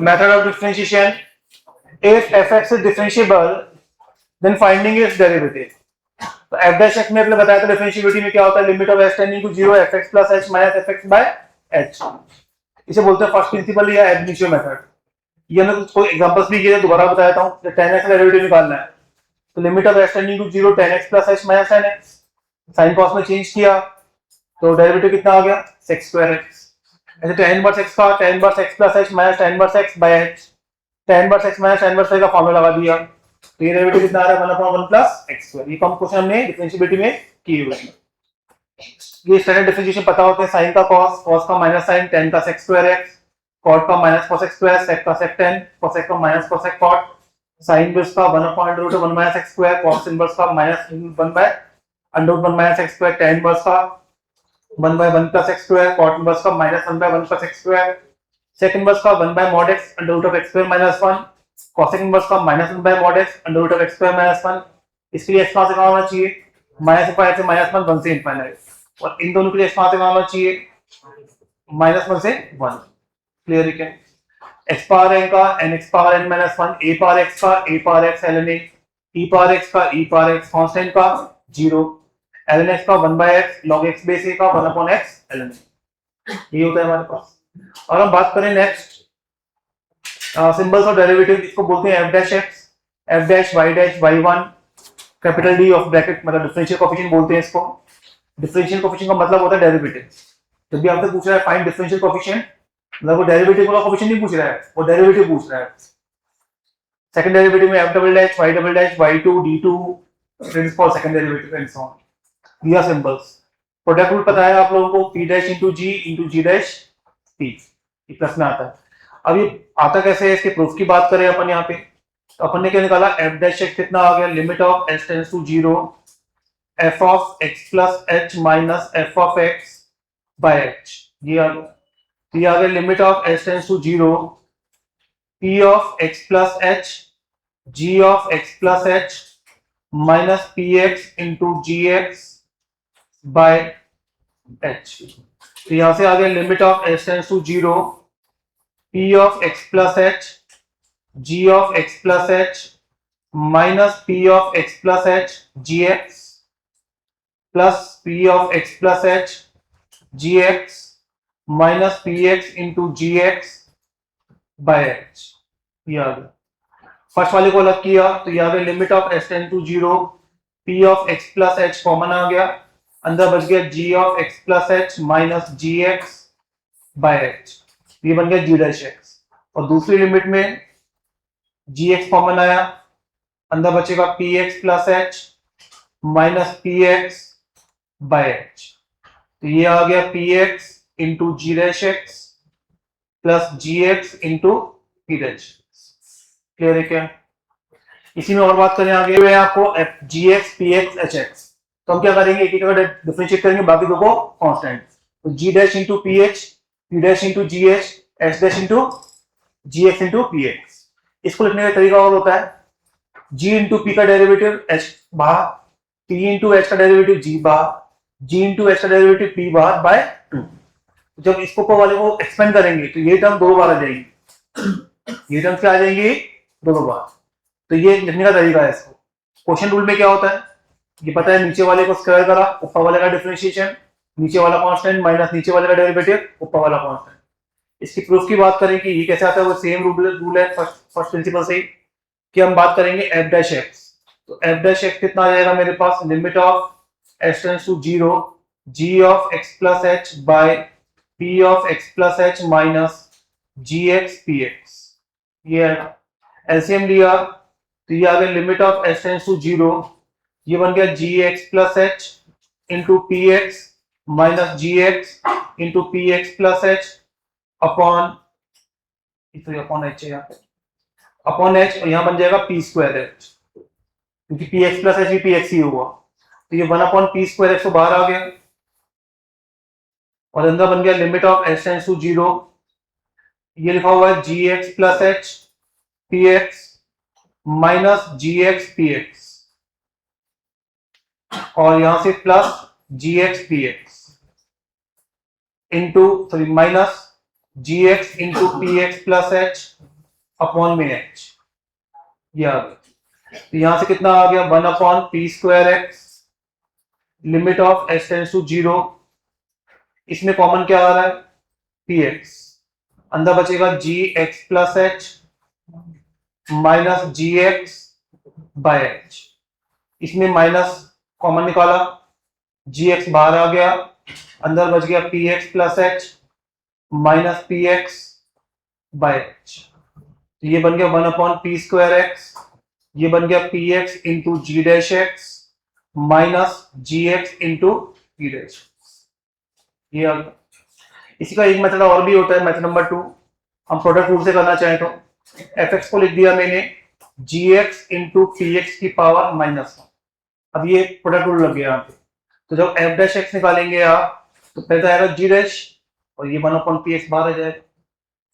Method of differentiation. If fx is differentiable, then finding its derivative. तो f dash x में अपने बताया था डिफरेंशिएबिलिटी में क्या होता है, limit of s tending to 0 fx plus h minus fx by h. इसे बोलते हैं फर्स्ट प्रिंसिपल या एब इनिशियो मेथड. ये हमने कोई एग्जांपल्स भी किए थे, दोबारा बताया था. जब 10x का डेरिवेटिव निकालना है तो limit of s tending to 0 10x plus h minus 10x, sine cos में चेंज किया तो डेरिवेटिव कितना आ गया sec स्क्वायर x. ऐसे tan इनवर्स x का tan inverse x plus h minus tan inverse x by h, tan inverse x minus tan inverse x का formula लगा दिया तो ये डेरिवेटिव कितना आ रहा है 1/1 प्लस x स्क्वायर. ये कम क्वेश्चन हमने डिफरेंशिएबिलिटी में की हुई है. ये स्टैंडर्ड डिफरेंशिएशन पता होते हैं, sin का cos, cos का माइनस sin, tan का sec स्क्वायर x, cot का minus cos x square, sec का sec tan, cos x का minus cos x cot, sin inverse का 1/√1 minus x square, cos inverse का minus 1/√1 minus x square, tan inverse का 1/1 plus x square, cot inverse का minus 1/1 plus x square, sec inverse का 1/mod x √x square minus 1, cosec inverse का minus 1/mod x √x square minus 1. इसके लिए x कहां से कहां होना चाहिए, -1 से -1, 1 से इनफाइनाइट. और इन दोनों के लिए x कहां से कहां होना चाहिए, -1 से 1. क्लियर है क्या. x पावर n का nx power n minus 1, a power x का a power x ln a, e power x का e पावर x कांस्टेंट का 0, ln x का 1/x log x base a का 1/x ln a. ये होता है हमारे पास. और हम बात करें नेक्स्ट सिंबल्स ऑफ डेरिवेटिव. इसको बोलते हैं f dash x, f dash y dash y1, capital D of bracket, मतलब डिफरेंशियल कोएफिशिएंट बोलते हैं इसको. डिफरेंशियल कोएफिशिएंट का मतलब होता है डेरिवेटिव. जब भी आपसे पूछ रहा है फाइंड डिफरेंशियल कोएफिशिएंट, मतलब वो डेरिवेटिव का कोएफिशिएंट नहीं पूछ रहा है, वो डेरिवेटिव पूछ रहा है. सेकंड डेरिवेटिव में f double dash y double dash y2 d2 that's for second derivative and so on. दिया सिंबल्स. प्रोडक्ट रूल पता है आप लोगों को, p dash into g dash p. ये प्लस में आता है. अब ये आता कैसे है, इसके प्रूफ की बात करें अपन यहाँ पे, तो अपन ने क्या निकाला, f डैश x कितना आ गया, limit of s tends to 0 f of x plus h minus f of x by h. ये आ गया. ये आ गया limit of s tends to 0 p of x plus h g of x plus h minus px into gx by h. तो यहां से आ गया limit of s tends to 0 p of x plus h g of x plus h minus p of x plus h gx plus p of x plus h gx minus px into gx by h. ये आ गया. First वाले को अलग किया तो यहाँ पे limit of s tend to 0 p of x plus h common आ गया, अंदर बच गया g of x plus h minus gx by h. ये बन गया g डैश x. और दूसरी लिमिट में gx कॉमन आया, अंदर बचेगा px plus h minus px by h. तो ये आ गया px into g dash x plus gx into p dash. Clear है क्या. इसी में और बात करें आगे में आपको gx px hx, तो हम क्या करेंगे, एक एक का डिफरेंशिएट करेंगे, बाकी दो को कांस्टेंट. तो g dash into ph, p dash into gh, h dash into gx into px. इसको लिखने का तरीका और होता है, g इंटू p का डेरिवेटिव h बाहर, p इंटू h का डेरिवेटिव g बाहर, g इंटू h का डेरिवेटिव p बाहर बाय 2. जब इसको को वाले को एक्सपेंड करेंगे तो ये टर्म दो बार आ जाएगी, ये टर्म क्या आ जाएंगी दो बार. तो ये लिखने का तरीका है इसको. क्वेश्चन रूल में क्या होता है, ये पता है, नीचे वाले को स्क्वायर करा, ऊपर वाले का डिफरेंशिएशन, नीचे वाला कांस्टेंट माइनस नीचे वाले का डेरिवेटिव, ऊपर वाला कांस्टेंट. इसकी प्रूफ की बात करें कि ये कैसे आता है, वो सेम रूल है फर्स्ट प्रिंसिपल से ही, कि हम बात करेंगे f डैश x. तो f डैश x कितना आ जाएगा मेरे पास, limit of s tends to 0 g of x plus h by p of x plus h minus gx px. ये आएगा. एलसीएम लिया तो ये आ गया limit of s tends to 0, ये बन गया gx plus h into px minus gx into px plus h upon upon h है यहाँ पे, अपॉन h, और यहाँ बन जाएगा p स्क्वायर h, क्योंकि px प्लस h भी px ही हुआ. तो ये 1 अपॉन p स्क्वायर h तो बाहर आ गया, और अंदर बन गया limit of s tends to 0, ये लिखा हुआ है gx plus h px minus gx px, और यहां से plus gx px into minus gx into px plus h upon में h, ये आ गया। तो यहां से कितना आ गया 1 upon P square X, limit of s tends to 0, इसमें कॉमन क्या आ रहा है पी एक्स, अंदर बचेगा G X plus H minus G X by H, इसमें माइनस कॉमन निकाला, जी एक्स बाहर आ गया, अंदर बच गया P X plus H minus P X by H, तो ये बन गया 1 अपॉन पी स्क्वायर एक्स, ये बन गया पी एक्स इंटू जी dash X minus G x into P dash, ये आ गया। इसी का एक मेथड और भी होता है, मेथड नंबर 2, हम प्रोडक्ट रूल से करना चाहें तो एफ एक्स को लिख दिया मैंने जी एक्स इंटू पी एक्स की पावर माइनस 1, अब ये प्रोडक्ट रूल लग गया यहाँ पे। तो जब एफ डैश एक्स निकालेंगे आप तो पहले तो आएगा जी डैश और ये 1 अपॉन पी एक्स बाहर आ जाएगा,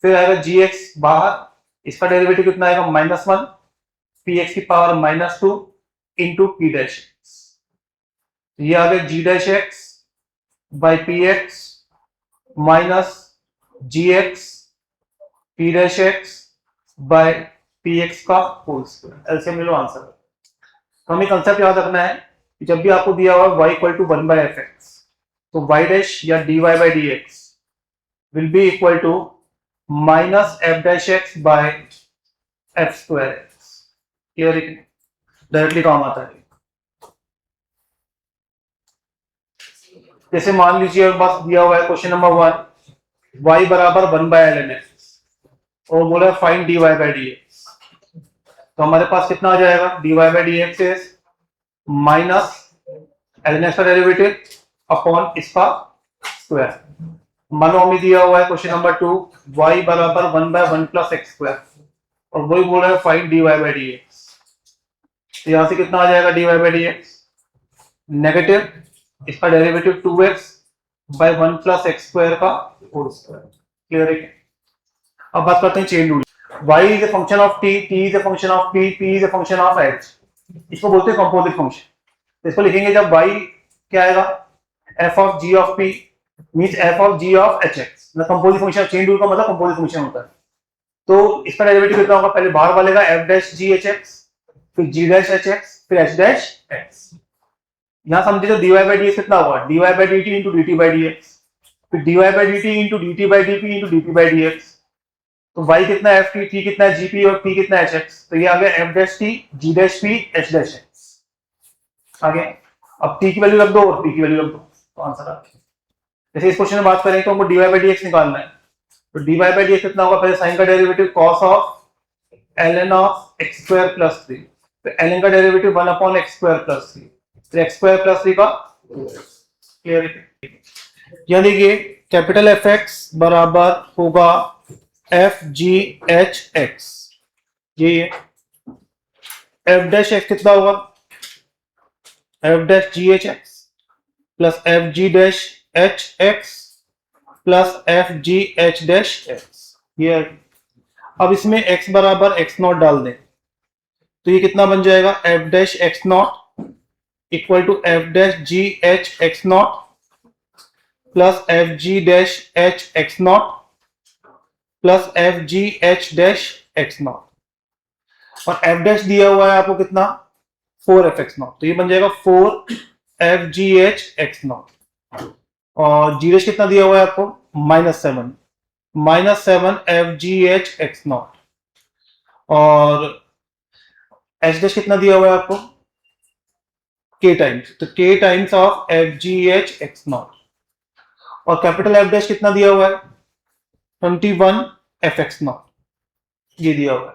फिर आएगा जी एक्स बाहर, इसका डेरिवेटिव कितना आएगा -1 पी एक्स की power -2 into P dash X, ये आ गया जी dash X by P X minus G X P dash x by P X का होल स्क्वायर, एलसीएम ले लो आंसर। तो हमें कंसेप्ट याद रखना है कि जब भी आपको दिया हुआ y equal to 1 by F X, तो y डैश या dy by D x will be equal to minus F dash x by F square X, clear है, डायरेक्टली काम आता है। जैसे मान लीजिए बस दिया हुआ है क्वेश्चन नंबर 1, y बराबर 1 बाय एल एन एक्स और बोला find D Y by D x, तो हमारे पास कितना आ जाएगा D Y by D x is minus L N X का डेरिवेटिव अपॉन इसका स्क्वायर। मानो हमें दिया हुआ है क्वेश्चन नंबर 2 y बराबर 1 बाय 1 प्लस एक्स स्क्वायर और वही बोल रहा है find D Y by D x, तो यहां से कितना आ जाएगा D Y by D X negative इसका derivative 2x by 1 plus x square का होल स्क्वायर, क्लियर है। अब बात करते हैं chain rule. y is a function of t, t is a function of p, p is a function of h, इसको बोलते हैं कंपोजिट फंक्शन। तो इसको लिखेंगे जब y क्या आएगा f of g of p means f of g of hx, मतलब कंपोजिट फंक्शन। चेन रूल का मतलब कंपोजिट फंक्शन होता है। तो इसका डेरिवेटिव कितना होगा, पहले बाहर वाले का f डैश g hx, फिर g डैश hx, फिर h डैश x। यहां समझे तो dy बाई dx कितना होगा dy by dt into dt by dx, फिर dy by dt into dt by dp into dt by dx। तो y कितना है ft, t कितना है gp और p कितना है hx, तो ये आ गया f dash t g dash p h dash x आ गया। अब t की वैल्यू रख दो और p की वैल्यू रख दो तो आंसर आ गया। जैसे इस क्वेश्चन में बात करें तो हमको dy बाई dx निकालना है, तो dy बाई dx कितना होगा, पहले साइन का derivative cos of ln of x square plus 3, तो ln का derivative 1 upon x square plus 3, तो x स्क्वायर प्लस 3 का क्लियर है। यहां देखिए कैपिटल एफ एक्स बराबर होगा एफ जी एच एक्स, ये एफ डैश एक्स कितना होगा F dash G H X plus F G dash H X plus F G H dash X, ये। अब इसमें x बराबर x नॉट डाल दें तो ये कितना बन जाएगा F dash X not equal to F dash G H X not plus F G dash H X not plus F G H dash X not, और एफ डैश दिया हुआ है आपको कितना 4f एक्स नॉट, तो ये बन जाएगा 4f ji H X not, और जी डैश कितना दिया हुआ है आपको -7 F G H X not, और एच डैश कितना दिया हुआ है आपको k टाइम्स, तो k times of F G H X not, और कैपिटल एफ डैश कितना दिया हुआ है 21 एफ एक्स नॉट, ये दिया हुआ है,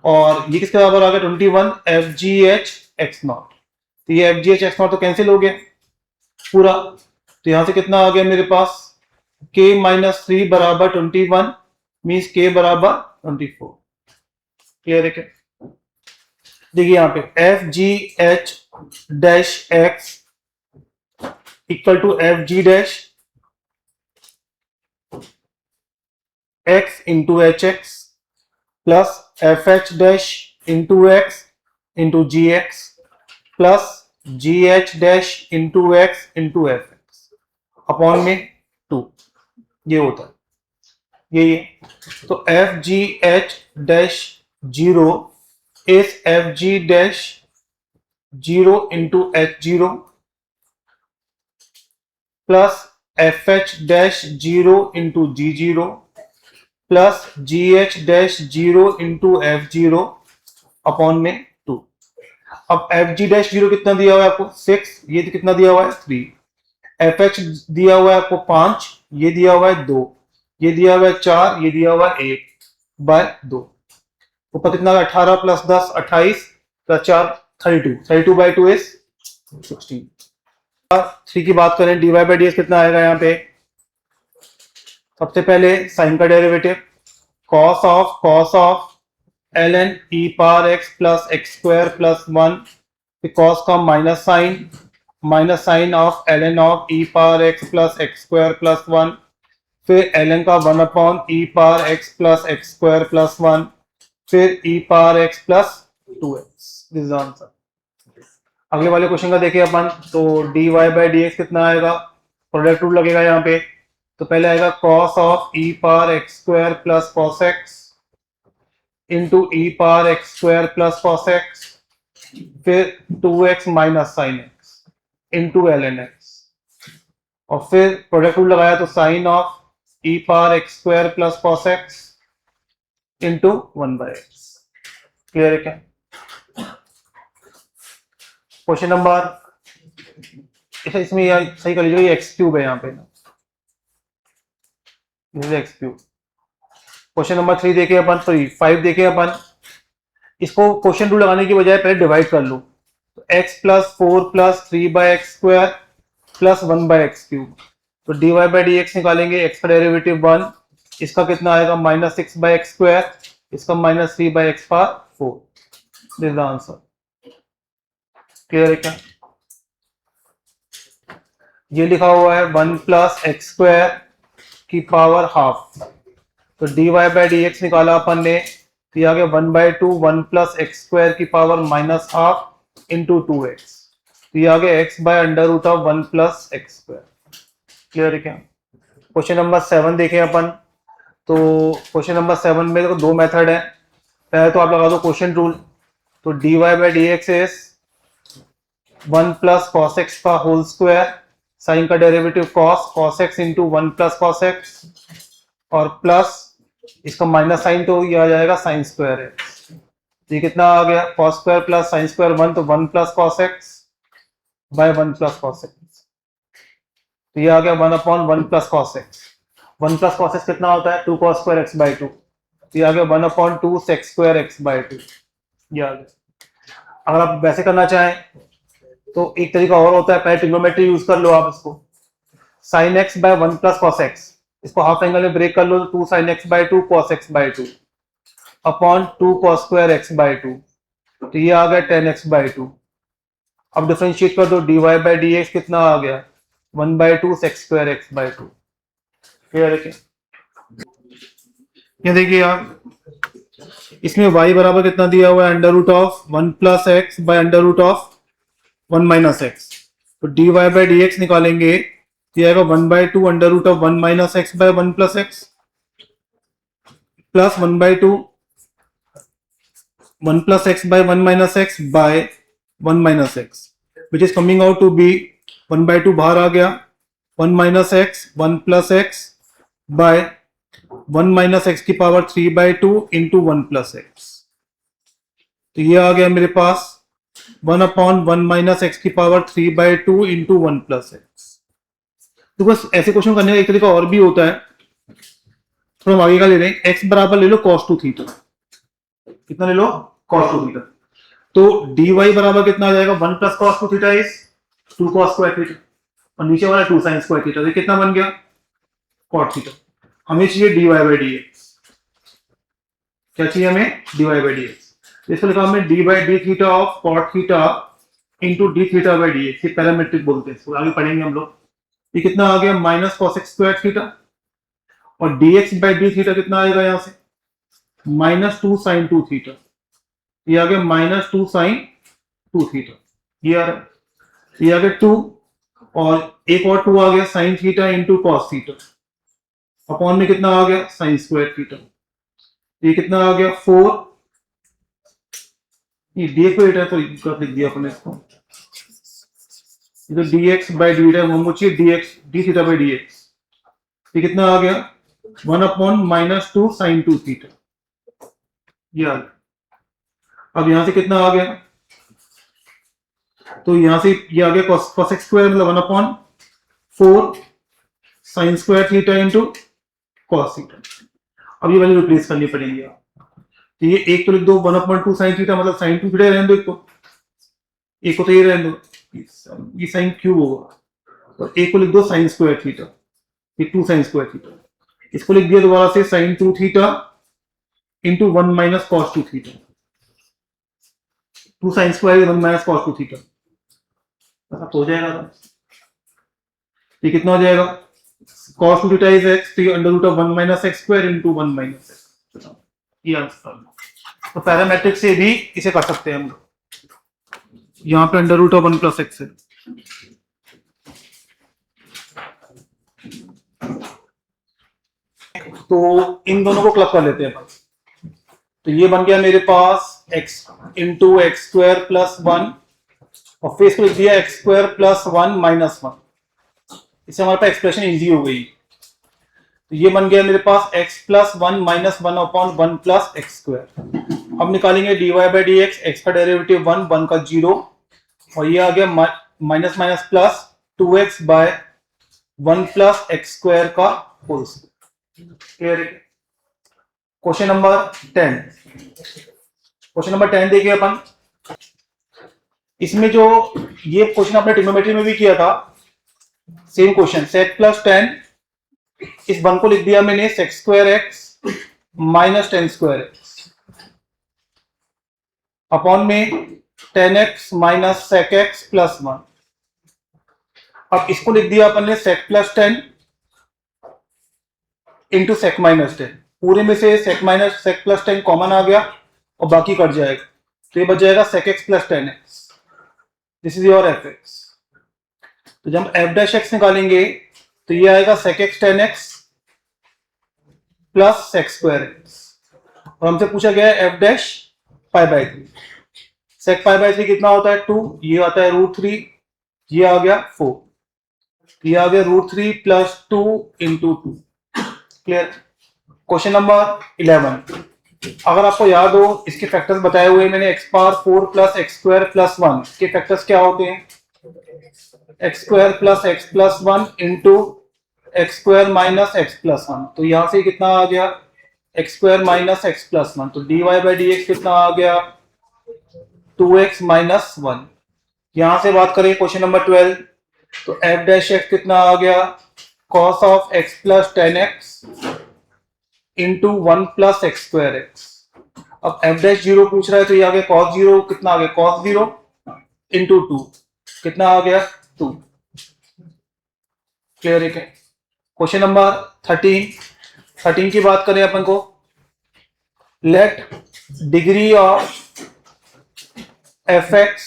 और ये किसके बराबर आ गया 21 F G H X not, तो ये F G H X not तो कैंसिल हो गया पूरा, तो यहां से कितना आ गया मेरे पास k -3 बराबर 21 मींस k बराबर 24, क्लियर है क्या। देखिए यहाँ पे F G H dash X equal to F G dash X into H X plus F H dash into X into G X plus G H dash into X into F X upon में 2, ये होता है। ये तो F G H dash zero is F G dash zero into H zero plus F H dash zero into G zero plus G H dash zero into F zero upon में 2। अब F G dash zero कितना दिया हुआ है आपको 6, ये कितना दिया हुआ है 3, एफ एच दिया हुआ है आपको 5, ये दिया हुआ है 2, ये दिया हुआ है 4, ये दिया हुआ है 1 बाय 2। ऊपर कितना 18 प्लस 10 28 प्लस 4 32, 32 बाई 2 इज 16। 3 की बात करें dy बाई डी कितना आएगा यहाँ पे, सबसे पहले साइन का derivative cos of ln e power x plus x square plus 1, cos का minus sine of ln of e power x plus x square plus 1, फिर ln का 1 upon e power x plus x square plus 1, फिर e power x plus 2x। This is answer. अगले वाले question का देखिए अपन, तो dy बाई डी कितना आएगा, प्रोडक्ट रूल लगेगा यहाँ पे। तो पहले आएगा cos of e power x square plus cos x into e power x square plus cos x, फिर 2x minus sine x into l N x, और फिर प्रोडक्ट रूल लगाया तो sine of e power x square plus cos x into 1 by x. Clear है क्या? Question number, इसमें सही कर लीजिएगा, ये एक्स क्यूब है यहाँ पे ना, एक्स क्यूब। क्वेश्चन नंबर 3 देखे अपन, सॉरी 5 देखे अपन। इसको क्वेश्चन रूल लगाने की बजाय पहले डिवाइड कर लो, तो x plus 4 plus 3 by x square plus 1 by x cube. तो dy बाई डी एक्स निकालेंगे, x का डेरिवेटिव 1, इसका कितना आएगा माइनस 6 बाई एक्स स्क्वायर, इसका minus 3 by x power 4। This is the answer. Clear है क्या? ये लिखा हुआ है 1 प्लस एक्स स्क्वायर की पावर हाफ, तो dy बाई डी एक्स निकाला अपन ने, तो ये आ गया 1/2 1 प्लस एक्स स्क्वायर की power minus half into 2x, तो ये आ गया x by under root of 1 plus x square. Clear है क्या? क्वेश्चन नंबर 7 देखें अपन, तो क्वेश्चन नंबर 7 में तो 2 मेथड है। पहले तो आप लगा दो क्वेश्चन रूल, तो dy by D x is 1 plus cos x का होल स्क्वायर, साइन का derivative cos x into 1 plus cos x, और प्लस इसका माइनस साइन तो ये आ जाएगा साइन स्क्वायर है, तो ये कितना आ गया cos square plus sine square 1, तो 1 plus cos x by 1 plus cos x, तो ये आ गया 1 upon 1 plus cos x. 1 plus cos x कितना होता है 2 कॉस स्क्वायर एक्स बाई 2, तो ये आ गया 1 upon 2 sex square x by 2, ये आ गया। अगर आप वैसे करना चाहें तो एक तरीका और होता है, पहले ट्रिग्नोमेट्री यूज कर लो आप इसको, sine x by 1 plus cos x, इसको हाफ एंगल में ब्रेक कर लो, 2 sin x by 2 cos x by 2 upon 2 cos square x by 2, तो ये आ गया 10x बाई 2। अब डिफरेंशिएट कर दो, dy बाई डी एक्स कितना आ गया 1/2 sex square x by 2। Clear है क्या? ये देखिए आप, इसमें y बराबर कितना दिया हुआ है under root of 1 plus x by under root of 1 minus x, तो dy बाई डी एक्स निकालेंगे, ये आएगा 1/2 under root of 1 minus x by 1 plus x, plus 1/2 1 plus x by 1 minus x by 1 minus x, which is coming out to be 1/2 बाहर आ गया, 1 minus x 1 plus x by 1 minus x की power 3/2 into 1 plus x, तो ये आ गया मेरे पास 1 अपॉन 1 माइनस एक्स की पावर 3/2 इंटू 1 प्लस एक्स। तो बस ऐसे क्वेश्चन करने का एक तरीका और भी होता है, थोड़ा आगे का ले रहे हैं, x बराबर ले लो cos 2 थीटा, कितना ले लो cos 2 थीटा, तो dy बराबर कितना आ जाएगा 1 plus cos 2 theta is 2 cos square theta, और नीचे वाला 2 sin स्क्वायर थीटा, तो कितना बन गया cot थीटा। हमें चाहिए dy बाई डी एक्स, क्या चाहिए हमें dy बाई डी एक्स, इसको लिखा हमने d by d theta of cot theta into D theta by D X, ये पैरामीट्रिक बोलते हैं इसको, आगे पढ़ेंगे हम लोग। ये कितना आ गया minus cos x square theta, और dx बाई डी थीटा कितना आएगा यहां से माइनस 2 साइन 2 थीटा, ये आ गया माइनस 2 साइन 2 थीटा, ये आ रहा, ये आ गया 2, और एक और 2 आ गया sine theta into cos theta, upon में कितना आ गया साइन स्क्वायर थीटा, ये कितना आ गया 4, ये dx बाई डीटा तो गलत लिख दिया अपने इसको, ये तो dx बाई डीटा हम चाहिए dx d theta by dx, ये कितना आ गया 1 अपॉन -2 साइन 2 थीटा, ये आ गया। अब यहां से कितना आ गया, तो यहां से ये आ गया cos x स्क्वायर मतलब 1 upon 4 sign square theta into cos theta. अब ये वैल्यू रिप्लेस करनी पड़ेगी आप, तो ये एक तो लिख दो 1 अपॉन 2 साइन थीटा मतलब साइन 2 थीटा रहने दो, एक को तो ये रहने दो, ये साइन क्यूब होगा, और एक को लिख दो साइन स्क्वायर थीटा, ये 2 साइन स्क्वायर थीटा, इसको लिख दिया दोबारा से sine 2 theta into 1 minus cos 2 theta, 2 sine square 1 minus cos 2 theta, ऐसा हो जाएगा। ये कितना हो जाएगा cos 2 थीटा इज x, तो ये under root of 1 minus x square into 1 minus x, ये आंसर। तो पैरामेट्रिक से भी इसे कर सकते हैं हम लोग, यहाँ पे under root of 1 plus x है, तो इन दोनों को क्लब कर लेते हैं अपन। तो ये बन गया मेरे पास x into x square plus 1 और फिर इसको लिख दिया एक्स स्क्वायर प्लस 1 माइनस 1, इससे हमारे पास एक्सप्रेशन इजी हो गई। तो ये बन गया मेरे पास x plus 1 minus 1 upon 1 plus x square. अब निकालेंगे dy by D x, x का डेरिवेटिव 1, 1 का 0, और ये आ गया minus minus plus 2x by 1 plus x square का होल स्क्वायर। क्लियर है? क्वेश्चन नंबर 10, क्वेश्चन नंबर 10 देखिए अपन, इसमें जो ये क्वेश्चन आपने ट्रिग्नोमेट्री में भी किया था, सेम क्वेश्चन, sec प्लस 10, इस वन को लिख दिया मैंने sec square x minus 10 square x upon में 10x minus sec x plus 1। अब इसको लिख दिया अपन ने sec plus 10 into sec minus 10, पूरे में से sec प्लस 10 कॉमन आ गया और बाकी कट जाएगा, तो ये बच जाएगा sec x plus 10x, this is your F X. तो जब एफ डैश एक्स निकालेंगे तो ये आएगा sec x 10x plus sec square x, और हमसे पूछा गया है F dash pi by 3, sec pi by 3 कितना होता है 2, ये आता है √3, ये आ गया 4, ये आ गया √3 plus 2 into 2। Clear? Question number 11, अगर आपको याद हो इसके फैक्टर्स बताए हुए मैंने, x power 4 plus x square plus 1 के फैक्टर्स क्या होते हैं, x square plus x plus 1 into x square minus x plus 1, तो यहां से कितना आ गया x square minus x plus 1, तो dy बाई डी एक्स कितना आ गया 2x माइनस 1। यहां से बात करें क्वेश्चन नंबर 12, तो f डैश एक्स कितना आ गया cos of x plus 10x into 1 plus x square x. अब f डैश 0 पूछ रहा है, तो ये आ गया cos 0, कितना आ गया cos 0 इंटू 2, कितना आ गया 2। क्लियर है? क्वेश्चन नंबर 13 की बात करें अपन को, let degree of f x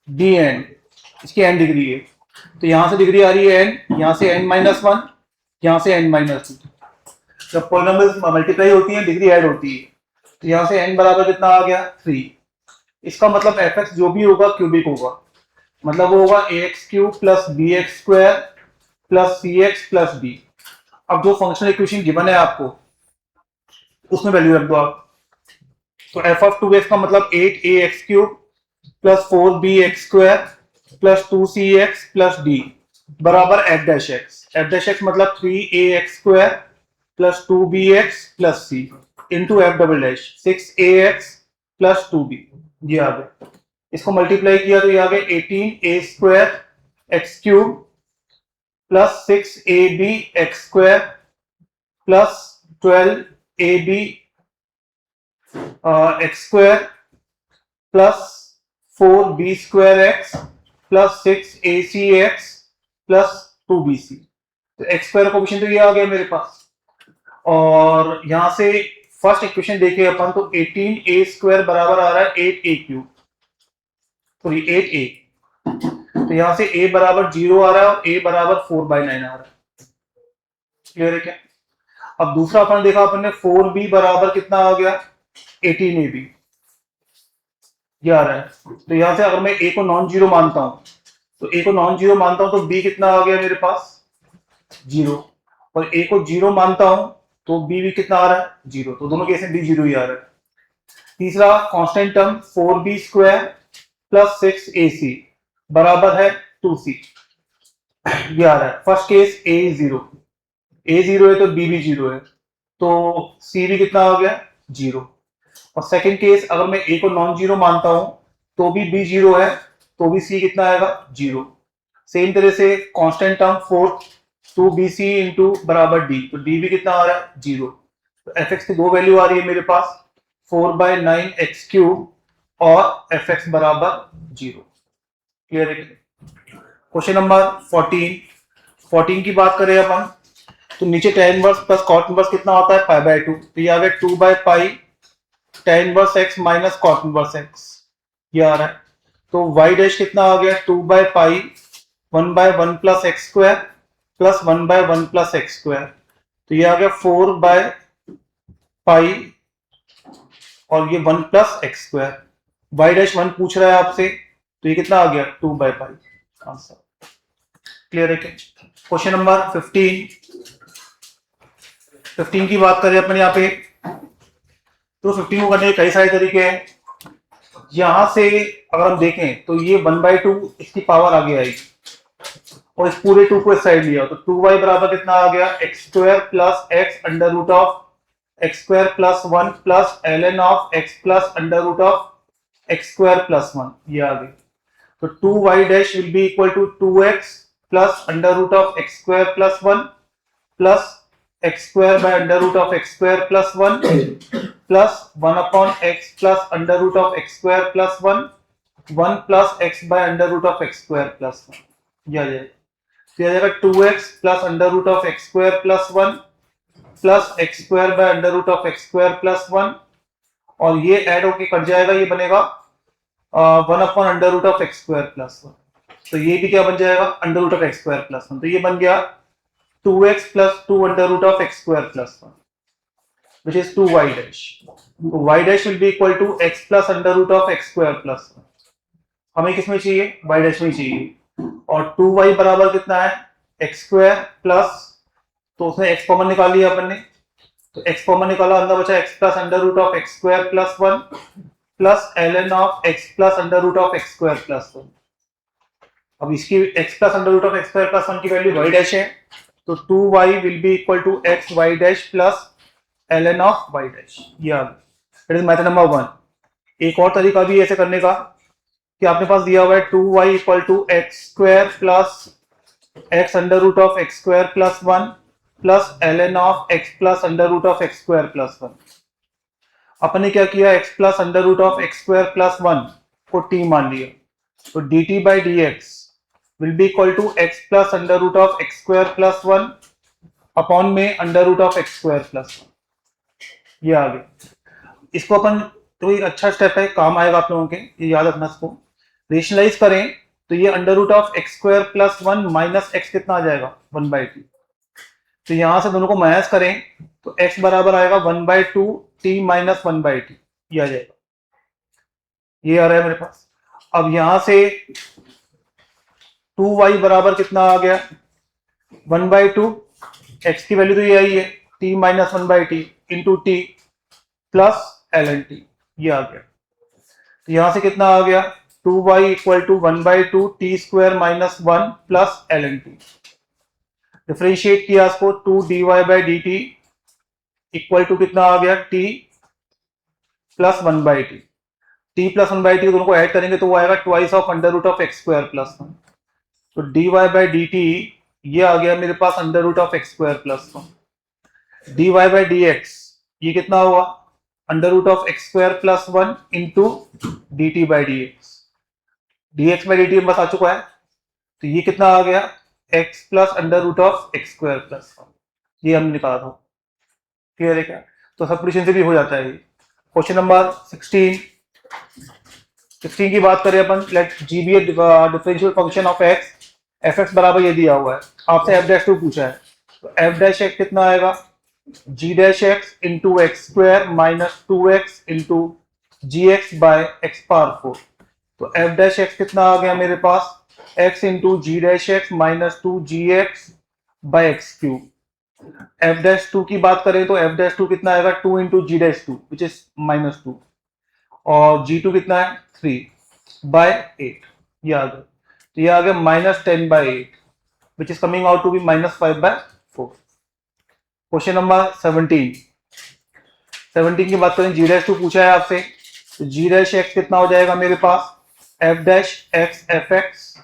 d n, इसकी एन डिग्री है, तो यहां से डिग्री आ रही है एन, यहां से एन माइनस 1, यहां से एन माइनस 2, जब पॉलिनॉमियल्स मल्टीप्लाई होती है डिग्री ऐड होती है, तो यहां से n बराबर कितना आ गया 3। इसका मतलब एफ एक्स जो भी होगा क्यूबिक होगा, मतलब वो होगा ax cube plus bx square plus cx plus b। अब जो फंक्शनल इक्वेशन गिवन है आपको उसमें वैल्यू रख दो आप, तो f ऑफ 2x का मतलब 8ax cube plus 4bx square plus 2cx plus d बराबर f डैश x मतलब 3ax square plus 2bx plus c into f double dash 6ax plus 2b, ये आ गया। इसको मल्टीप्लाई किया तो ये आ गया 18a square x cube plus 6ab x square plus 12ab x square plus 4b square x plus 6ac x plus 2bc। तो एक्स स्क्वायर कोएफिशिएंट तो ये आ गया मेरे पास, और यहां से फर्स्ट इक्वेशन देखे अपन तो 18a स्क्वायर बराबर आ रहा है 8a क्यूब, सॉरी 8a, तो यहां से a बराबर 0 आ रहा है और a बराबर 4/9 आ रहा है। क्लियर है क्या? अब दूसरा अपन देखा अपन ने 4b बराबर कितना आ गया 18ab, ये आ रहा है। तो यहां से अगर मैं a को नॉन जीरो मानता हूं तो a को नॉन जीरो मानता हूं तो b कितना आ गया मेरे पास जीरो, और a को जीरो मानता हूं तो b भी कितना आ रहा है जीरो, तो दोनों केस में b जीरो ही आ रहा है। तीसरा constant term 4b square plus 6ac बराबर है 2c, ये आ रहा है। First case a zero, a zero है तो b भी जीरो है, तो c भी कितना आ गया जीरो। और सेकंड केस अगर मैं a को नॉन जीरो मानता हूं तो भी b जीरो है, तो भी c कितना आएगा जीरो। सेम तरह से constant term fourth 2bc into बराबर d, तो d भी कितना आ रहा है जीरो। तो fx की दो वैल्यू आ रही है मेरे पास 4/9x³ और fx बराबर जीरो। क्लियर है? क्वेश्चन नंबर 14 की बात करें अपन तो नीचे tan inverse plus cot inverse कितना होता है π/2, तो ये आ गया 2/π tan inverse x minus cot inverse x, ये आ रहा है। तो y डैश कितना आ गया 2/π 1/1 plus x square plus 1/1 plus x square, तो ये आ गया 4/π और ये 1 plus x square. y dash 1 पूछ रहा है आपसे, तो ये कितना आ गया 2/π आंसर। क्लियर है क्या? क्वेश्चन नंबर 15 की बात करें अपन यहाँ पे तो 15 को करने के कई सारे तरीके हैं। यहां से अगर हम देखें तो ये 1/2 इसकी पावर आगे आएगी और इस पूरे 2 को इस साइड लिया तो 2y बराबर कितना आ गया x² plus x under root of x² plus 1 plus ln of x plus under root of x² plus 1, ये आ गई। तो 2y dash will be equal to 2x plus under root of x² plus 1 plus x² by under root of x² plus 1 plus 1 upon x plus under root of x² plus 1 plus x by under root of x² plus 1, ये आ जाएगा। तो आ जाएगा 2x plus under root of x² plus 1 plus x² by under root of x² plus 1, और ये add होके cut जाएगा, ये बनेगा 1 upon under root of x² plus 1, तो ये भी क्या बन जाएगा under root of x² plus 1, तो ये बन गया 2x plus 2 under root of x² plus 1 which is 2y dash. तो y dash will be equal to x plus under root of x² plus 1. हमें किसमें चाहिए y dash में चाहिए, और 2y बराबर कितना है x² प्लस, तो उसने x कॉमन निकाल लिया अपन ने, तो x कॉमन निकाला, अंदर बचा x plus under root of x² plus 1 plus ln of x plus under root of x² plus 1। अब इसकी x plus under root of x² plus 1 की वैल्यू y dash है, तो 2y will be equal to x y dash plus ln of y dash, ये आ गया। It is method number 1। एक और तरीका भी ऐसे करने का कि आपके पास दिया हुआ है 2y equal to x² plus x under root of x² plus 1 plus ln of x plus under root of x² plus 1। अपन ने क्या किया x plus under root of x² plus 1 को t मान लिया, तो dt by dx will be equal to x plus under root of x² plus 1 upon में under root of x² plus 1, ये आ गया। इसको अपन तो एक अच्छा स्टेप है, काम आएगा आप लोगों के, ये याद रखना। इसको रेशनलाइज करें तो ये under root of x² plus 1 minus x कितना आ जाएगा 1/2, तो यहां से दोनों को माइनस करें तो x बराबर आएगा 1/2 t माइनस 1/2, ये आ जाएगा, ये आ रहा है मेरे पास। अब यहां से 2y बराबर कितना आ गया 1/2, x की वैल्यू तो ये आई है t minus 1/t into t plus ln t, ये आ गया। तो यहां से कितना आ गया 2y equal to 1/2 t square minus 1 plus ln t। Differentiate किया इसको 2 dy by dt equal to कितना आ गया t plus 1/t, t plus 1/t दोनों को ऐड करेंगे तो वो आएगा twice of under root of x² plus 1, तो dy बाई dt ये आ गया मेरे पास under root of x² plus 1, dy by dx ये कितना हुआ under root of x² plus 1 into dt by dx, dx by dt बस आ चुका है, तो ये कितना आ गया x plus under root of x² plus 1, ये हमने निकाला था। क्लियर है क्या? तो सब्स्टिट्यूशन से भी हो जाता है। क्वेश्चन नंबर 16 की बात करें अपन, let g be a differential function of x, fx बराबर ये दिया हुआ है, आपसे f' 2 पूछा है, तो एफ डैश एक्स कितना आएगा, G dash X into x square minus 2x into G X by X power 4। तो एफ डैश एक्स कितना आ गया मेरे पास, x into ji dash X minus 2gx by X cube. F dash two की बात करें तो एफ डैश टू कितना आएगा, 2 into ji dash two which is -2, और जी टू कितना है 3/8। ये आ गया, तो ये आ गया -10/8 which is coming out to be -5/4। Question number 17 की बात करें, जी डैश टू पूछा है आपसे, तो जी डैश एक्स कितना हो जाएगा मेरे पास, F dash X F X,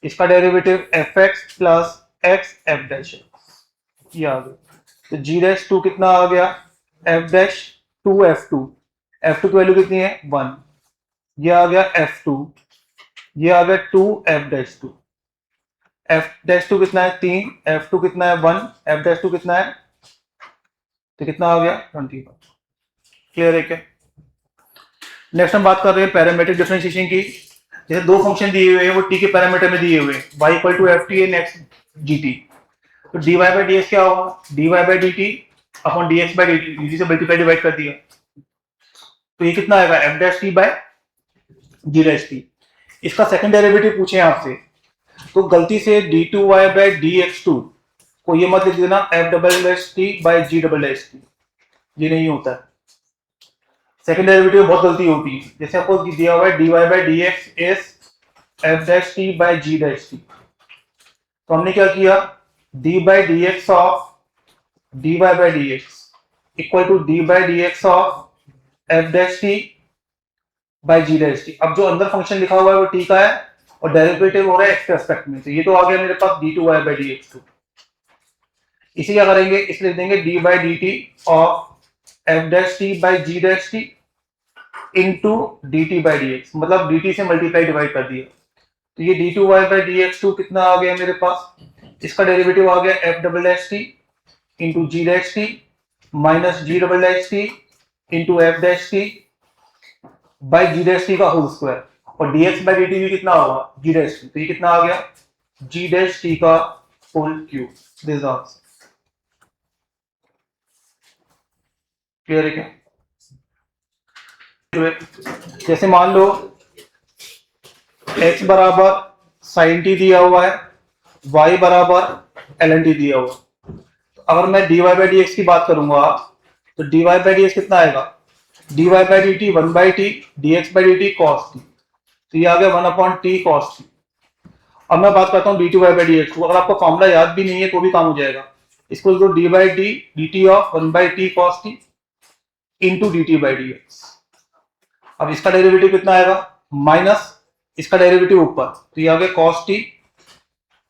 इसका derivative F X plus X F dash X, ये आ गया। तो जी डैश टू कितना आ गया, f dash two f two, f two की वैल्यू कितनी है 1, ये आ गया एफ टू, ये आ गया 2 f dash two, F dash two कितना है 3, एफ टू कितना है 1, एफ डैश टू कितना है, तो कितना आ गया 20। क्लियर है क्या। नेक्स्ट हम बात कर रहे हैं पैरामीट्रिक डिफरेंशिएशन की। जैसे दो फंक्शन दिए हुए हैं, वो टी के पैरामीटर में दिए हुए हैं, y equal to f t and x g t. तो dy बाई डी एक्स क्या होगा, dy by D t upon d x by D T से मल्टीप्लाई डिवाइड कर दिया, तो ये कितना आएगा f dash t by ji dash t. इसका सेकंड डेरिवेटिव पूछे आपसे, तो गलती से d two Y by D x two को ये मत लिख देना f double dash T by ji double dash T, ये नहीं होता है। सेकंड डेरिवेटिव बहुत गलती होती है। जैसे आपको दिया हुआ है dy by D x is f dash T by ji dash t, तो हमने क्या किया, d by D x of dy by D x equal to d by D x of F dash T by ji dash t. अब जो अंदर function लिखा हुआ है वो t का है और डेरिवेटिव हो रहा है x के रेस्पेक्ट में, तो ये तो आ गया मेरे पास D two Y by D x two. इसी क्या करेंगे, इस लिख देंगे D by D T of F dash T by ji dash T into D T by D X, मतलब डी टी से मल्टीप्लाई डिवाइड कर दिया। तो ये D two Y by D x two कितना आ गया मेरे पास, इसका डेरिवेटिव आ गया F double dash T into ji dash T minus g double dash T into f dash T by ji dash t का होल स्क्वायर, और d x by D t भी कितना होगा जी डैश टी, तो ये कितना आ गया जी डैश टी का whole cube. This answer clear है क्या। जैसे मान लो x बराबर साइन टी दिया हुआ है, y बराबर एल एन टी दिया हुआ, तो अगर मैं dy बाई डी एक्स की बात करूंगा तो dy बाई डी एक्स कितना आएगा, dy by D T 1 by T dx by D T cos T, तो ये आ गया 1 अपॉन टी कॉस टी। अब मैं बात करता हूँ d two Y by D x को, अगर आपको फॉर्मूला याद भी नहीं है तो भी काम हो जाएगा। इसको लिखो D by D T of 1 by T cos T into D T by D x. अब इसका डेरिवेटिव कितना आएगा, माइनस इसका डेरिवेटिव ऊपर, तो ये आ गया cos T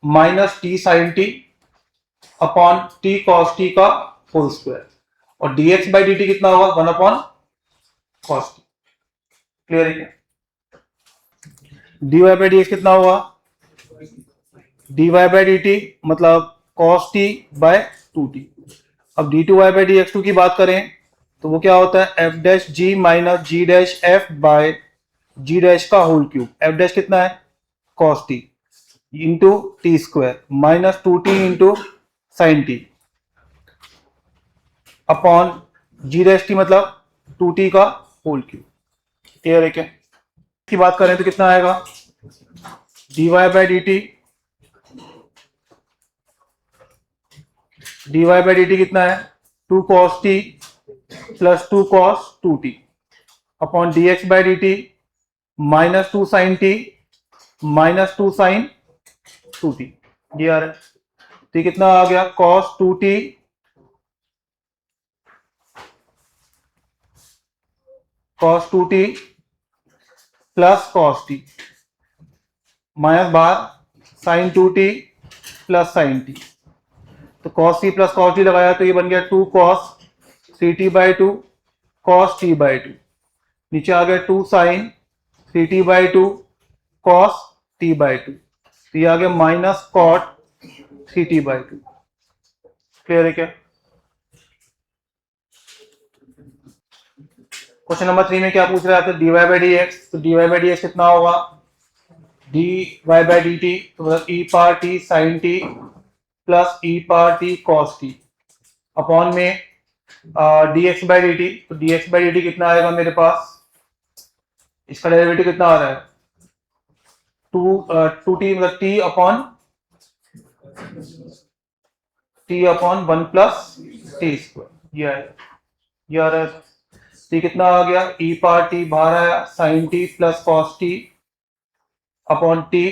minus t sine T upon t cos t का होल स्क्वायर, और dx बाई डी टी कितना होगा 1 अपॉन कॉस टी। क्लियर है क्या। dy बाई डी एक्स कितना होगा, dy बाई डी टी मतलब कॉस टी बाय 2t। अब D two Y by D x two की बात करें तो वो क्या होता है F dash G minus ji dash F by ji dash का होल क्यूब। एफ डैश कितना है cos T into T square minus 2t into sine T upon जी डैश टी मतलब 2t का होल क्यूब। क्लियर है क्या। की बात करें तो कितना आएगा dy by D T, dy by D T कितना है 2 cos t plus 2 cos 2t upon dx by D T minus 2 sin t minus 2 sin 2t। ये आ रहा है, तो ये कितना आ गया cos 2t cos 2t plus cos t minus बाहर sin 2t plus sin t, तो cos t plus cos t लगाया तो ये बन गया 2 cos 3t by 2 cos t by 2, नीचे आ गया 2 sin 3t by 2 cos t by 2, तो ये आ गया minus cot 3t by 2। Clear है क्या। क्वेश्चन नंबर 3 में क्या पूछ रहा था dy बाई डी एक्स, तो dy बाई डी एक्स कितना होगा dy बाई डी टी तो मतलब e power t sin t plus E power T cos T upon में D x by D T. तो D x by D T कितना आएगा मेरे पास, इसका डेरिवेटिव कितना आ रहा है, टू टी मतलब T upon one plus t square. ये आ रहा है। टी कितना आ गया, ई पावर टी बाहर आया, sine T plus cos T upon t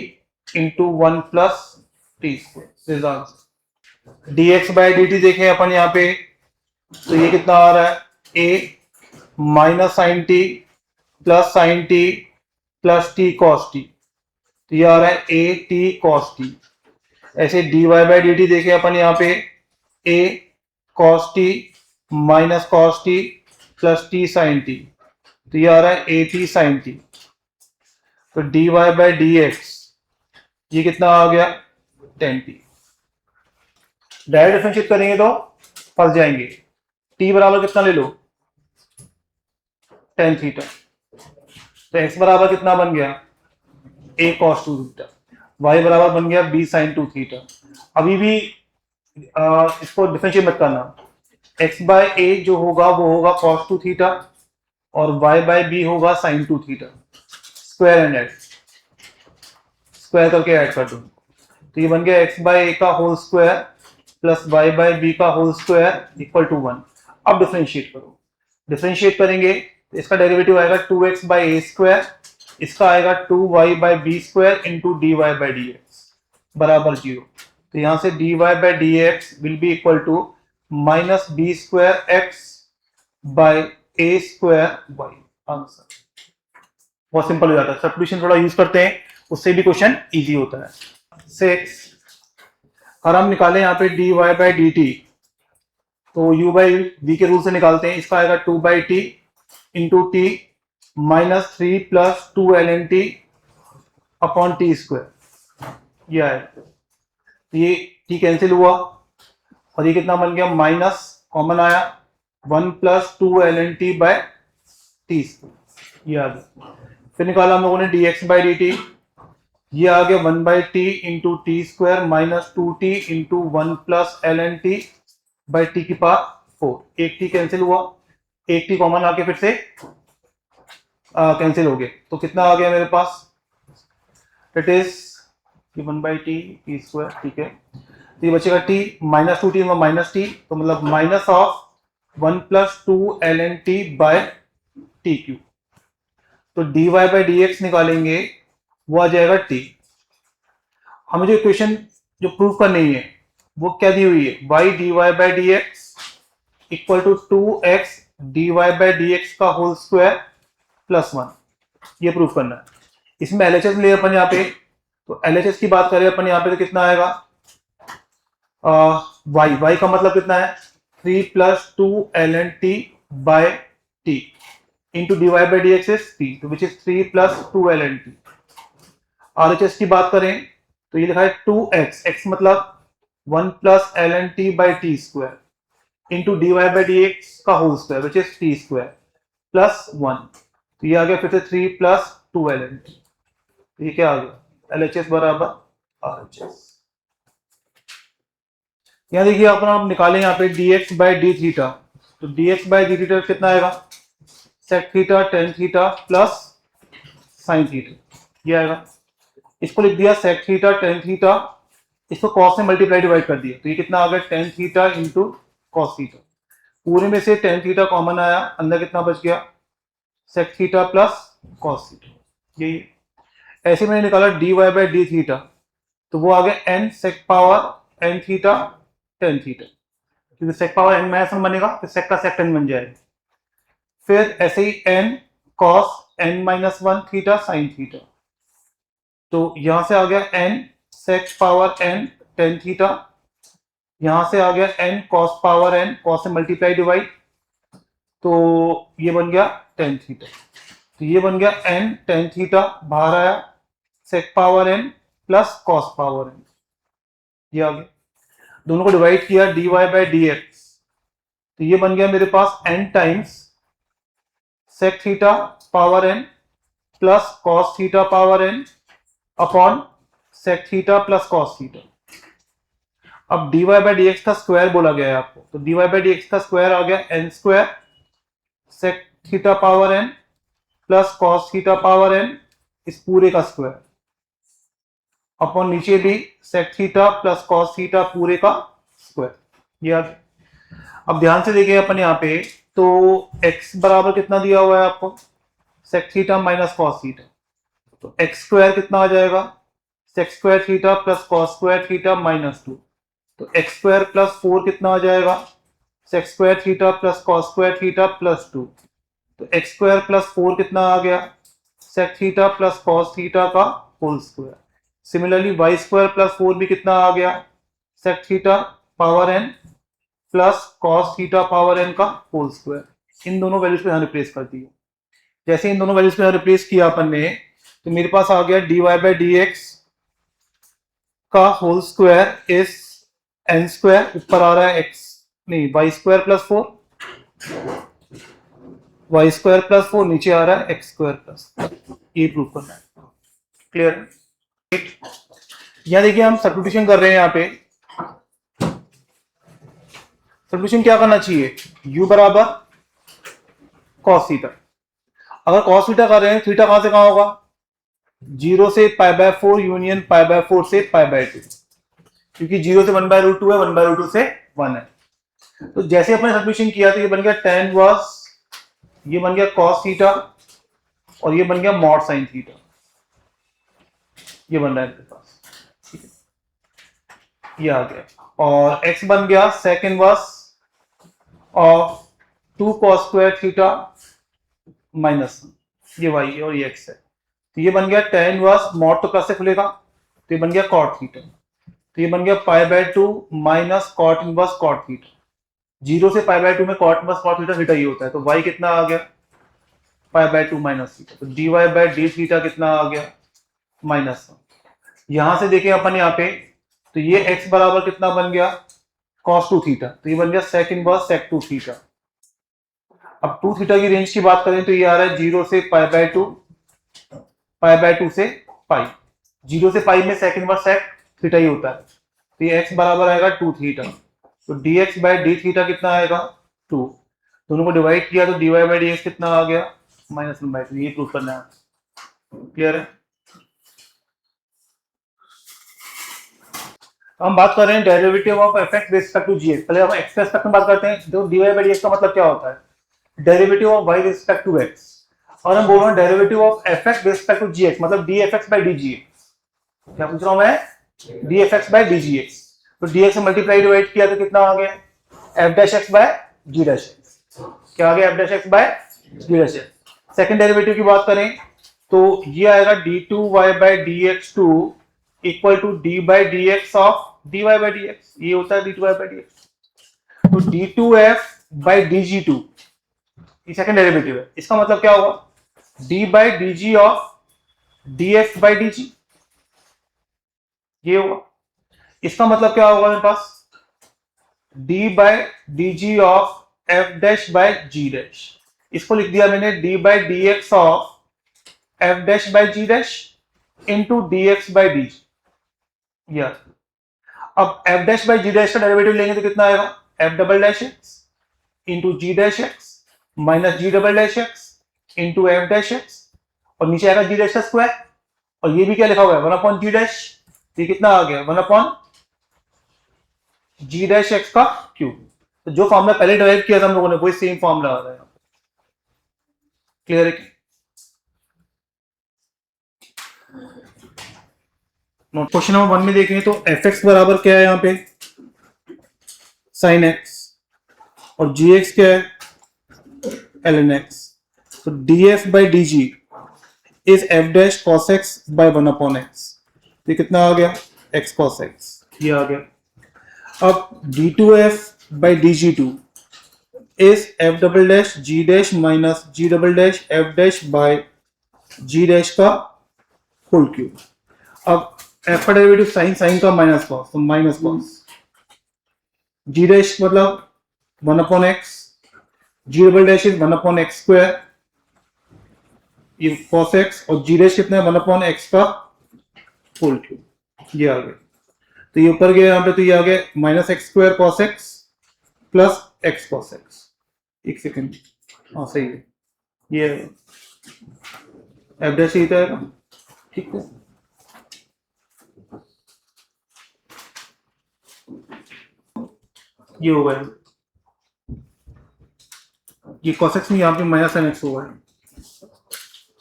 into one plus t square. D x by D T देखें अपन यहाँ पे, तो ये कितना आ रहा है, a minus sine T plus T cos T. तो ये आ रहा है ए टी कॉस टी। ऐसे D Y by D T देखें अपन यहाँ पे, a cos T minus cos T plus T sine T. तो ये आ रहा है ए टी साइन टी। तो D Y by D X ये कितना आ गया, टेन टी। डायरेक्ट डिफरेंशिएट करेंगे तो फंस जाएंगे। टी बराबर कितना ले लो, टेन थीटा। तो एक्स बराबर कितना बन गया, ए कॉस टू थीटा। वाई बराबर बन गया बी साइन टू थीटा। अभी भी इसको डिफरेंशिएट मत करना। एक्स बाय ए जो होगा वो होगा कॉस टू थीटा और वाई बाय बी होगा sign to theta. Square and add, square करके ऐड कर दो। तो ये बन गया एक्स बाय ए का whole square plus y by b का होल स्क्वायर इक्वल टू 1। अब डिफरेंशिएट करो। डिफरेंशिएट करेंगे तो इसका डेरिवेटिव आएगा 2x बाय ए स्क्वायर, इसका आएगा 2y by b square into D y by D x बराबर 0। तो यहां से d y by D x will be equal to minus b square x by a square y. Answer बहुत simple हो जाता है। सब्स्टिट्यूशन थोड़ा यूज करते हैं, उससे भी क्वेश्चन इजी होता है। 6 और हम निकालें यहाँ पे d y by d T, तो u बाई वी के रूल से निकालते हैं। इसका आएगा 2 by t into t minus 3 plus 2 L N t upon t square. ये आएगा, ये टी कैंसिल हुआ और ये कितना बन गया, माइनस कॉमन आया 1 plus 2 L N T by t square. ये आ गया। फिर निकाला हम लोगों ने d x by D t, ये आ गया 1 by t into T square minus 2t into 1 plus L N T by t की पावर 4। एक टी कैंसिल हुआ, एक टी कॉमन आके फिर से कैंसिल हो गए। तो कितना आ गया मेरे पास, it is 1 by T square, ठीक है। तो ये बचेगा T minus 2t minus T, तो मतलब minus of 1 plus 2 L N T by T cube. तो D Y by D x निकालेंगे, वो आ जाएगा टी। हमें जो इक्वेशन जो प्रूव करनी है वो क्या दी हुई है, y d Y by D x equal to 2x d Y by D x का होल स्क्वायर प्लस 1। ये प्रूव करना है। इसमें एलएचएस ले अपन यहाँ पे, तो एलएचएस की बात करें अपन यहाँ पे तो कितना आएगा, y का मतलब कितना है 3 plus 2 L N T by T into D Y by D x is T, तो which is 3 plus 2 L N T. RHS की बात करें तो ये लिखा है 2x, x मतलब 1 plus L N T by T square into D Y by D x का whole square which is T square plus 1। तो ये आ गया फिर से 3 प्लस 2 एल एन टी। तो ये क्या आ गया, एल एच एस बराबर आर एच एस। यहां देखिए अपना निकालें यहाँ पे d x by d theta, तो D x by d theta कितना आएगा, sec theta tan theta plus sine theta. ये आएगा। इसको लिख दिया सेक थीटा टेन थीटा, इसको कॉस से मल्टीप्लाई डिवाइड कर दिया, तो ये कितना आ गया tan theta into cos theta. पूरे में से टेन थीटा कॉमन आया, अंदर कितना बच गया sec theta plus cos theta. यही ऐसे मैंने निकाला d Y by d theta, तो वो आ गया n sec power n theta tan theta, क्योंकि sec power n minus one बनेगा तो सेक का सेक टेन बन जाएगा। फिर ऐसे ही n cos n minus one theta sine theta, तो यहां से आ गया n sec power n tan theta, यहां से आ गया n cos power n, cos से मल्टीप्लाई डिवाइड, तो ये बन गया टेन थीटा। तो ये बन गया एन टेन थीटा, बाहर आया sec power n plus cos power n, ये आ गया। दोनों को डिवाइड किया d Y by D x, तो ये बन गया मेरे पास n times sec theta power n plus cos theta power n upon sec theta plus cos theta. अब dy बाई डी एक्स का स्क्वायर बोला गया है आपको, तो dy बाई डी एक्स का स्क्वायर आ गया n square sec theta power n plus cos theta power n इस पूरे का स्क्वायर अपॉन नीचे भी sec theta plus cos theta पूरे का स्क्वायर। ये आ गया। अब ध्यान से देखिए अपन यहाँ पे, तो x बराबर कितना दिया हुआ है आपको, sec theta minus cos theta, तो एक्स स्क्वायर कितना आ जाएगा, sec square theta plus cos square theta minus 2, तो एक्स स्क्वायर प्लस 4 कितना आ जाएगा, sec square theta plus cos square theta plus 2, तो एक्स स्क्वायर प्लस 4 कितना आ गया, sec theta plus cos theta का whole square. Similarly y square plus 4 भी कितना आ गया, sec theta power n plus cos theta power n का होल स्क्वायर। इन दोनों वैल्यूज को यहाँ रिप्लेस कर दिया। जैसे इन दोनों वैल्यूज को यहाँ रिप्लेस किया अपन ने, तो मेरे पास आ गया dy बाई डी एक्स का whole square is n square, ऊपर आ रहा है एक्स नहीं y square plus 4, y square plus 4 नीचे आ रहा है एक्स स्क्वायर प्लस, ये प्रूव करना है। क्लियर? यहां देखिए हम सब्स्टिट्यूशन कर रहे हैं। यहाँ पे सब्स्टिट्यूशन क्या करना चाहिए, u बराबर कॉस थीटा। अगर कॉस थीटा कर रहे हैं, थीटा कहां से कहां होगा, 0 से pi bye 4 union pi by 4 से पाई बाय 2, क्योंकि 0 से 1 बाय रूट 2 है, 1 बाय रूट 2 से 1 है। तो जैसे अपने सब्स्टिट्यूशन किया तो ये बन गया tan इनवर्स, ये बन गया cos थीटा और ये बन गया मॉड साइन थीटा, ये बन रहा है मेरे पास, ठीक है, ये आ गया। और x बन गया sec inverse of 2 cos square theta minus ये y है और ये x है, तो ये बन गया tan इनवर्स, मॉड तो प्लस से खुलेगा, तो ये बन गया cot थीटा, तो ये बन गया pi by 2 minus cot inverse cot theta. 0 से पाई बाय 2 में cot inverse cot theta theta ही होता है, तो y कितना आ गया, पाई बाय 2 माइनस थीटा, तो dy बाय डी थीटा कितना आ गया, माइनस 1। यहां से देखें अपन यहाँ पे, तो ये x बराबर कितना बन गया, cos 2 थीटा, तो ये बन गया sec इनवर्स sec 2 थीटा। अब 2 थीटा की रेंज की बात करें तो ये आ रहा है 0 से पाई बाय 2, पाई बाय 2 से पाई, 0 से पाई में sec इनवर्स sec थीटा ही होता है, तो ये x बराबर आएगा 2 थीटा, तो dx बाय डी थीटा कितना आएगा 2, दोनों को डिवाइड किया तो dy बाय dx कितना आ गया -1/2, ये प्रूफ करना है। क्लियर है? हम बात कर रहे हैं derivative of fx with respect to gx। पहले हम x के रिस्पेक्ट में बात करते हैं, तो dy बाय dx का मतलब क्या होता है, derivative of y with respect to x, और हम बोल रहे हैं derivative of fx with respect to gx मतलब dfx बाय dgx। क्या पूछ रहा हूं मैं, dfx बाय dgx, तो dx से मल्टीप्लाई डिवाइड किया तो कितना आ गया, f dash x by g dash x, क्या आ गया f dash x by g dash x। Second derivative की बात करें तो ये आएगा d2y by dx2 equal to d by dx of dy by dx, ये होता है d2y बाय dx। तो d2f बाय dg2 ये सेकंड डेरिवेटिव है, इसका मतलब क्या होगा, d by dg of df by dg, ये होगा। इसका मतलब क्या होगा मेरे पास, d by dg of f dash by g dash, इसको लिख दिया मैंने d by dx of f dash by g dash into dx by dg। Yes, अब f dash by g dash का डेरिवेटिव लेंगे तो कितना आएगा, f double dash x into g dash x minus g double dash x into f dash x, और नीचे आएगा g dash का स्क्वायर, और ये भी क्या लिखा हुआ है 1 अपॉन g डैश, ये कितना आ गया 1 अपॉन g डैश x का क्यूब। तो जो फॉर्मूला पहले डिराइव किया था हम लोगों ने वही सेम फॉर्मूला आ रहा है। क्लियर है? नोट क्वेश्चन नंबर 1 में देखें तो fx बराबर क्या है यहाँ पे sin x, और gx क्या है ln x, तो df by dg is f dash cos x by 1 upon x, ये कितना आ गया x cos x, ये आ गया। अब d2f by dg2 is f double dash g dash minus g double dash f dash by g dash का whole cube. अब f का डेरिवेटिव साइन, साइन का माइनस कॉस, तो माइनस कॉस, g डैश मतलब 1 upon x, g double dash is 1 upon x square, ये cos x, और g dash कितना है 1 अपॉन x का होल क्यूब, ये आ गया। तो ये ऊपर गया यहाँ पे, तो ये आ गया minus x square cos x plus x cos x. एक सेकेंड, हाँ सही है, ये एफ डैश यही तो आएगा, ठीक है। ये होगा, ये cos x में यहाँ पे माइनस साइन एक्स होगा,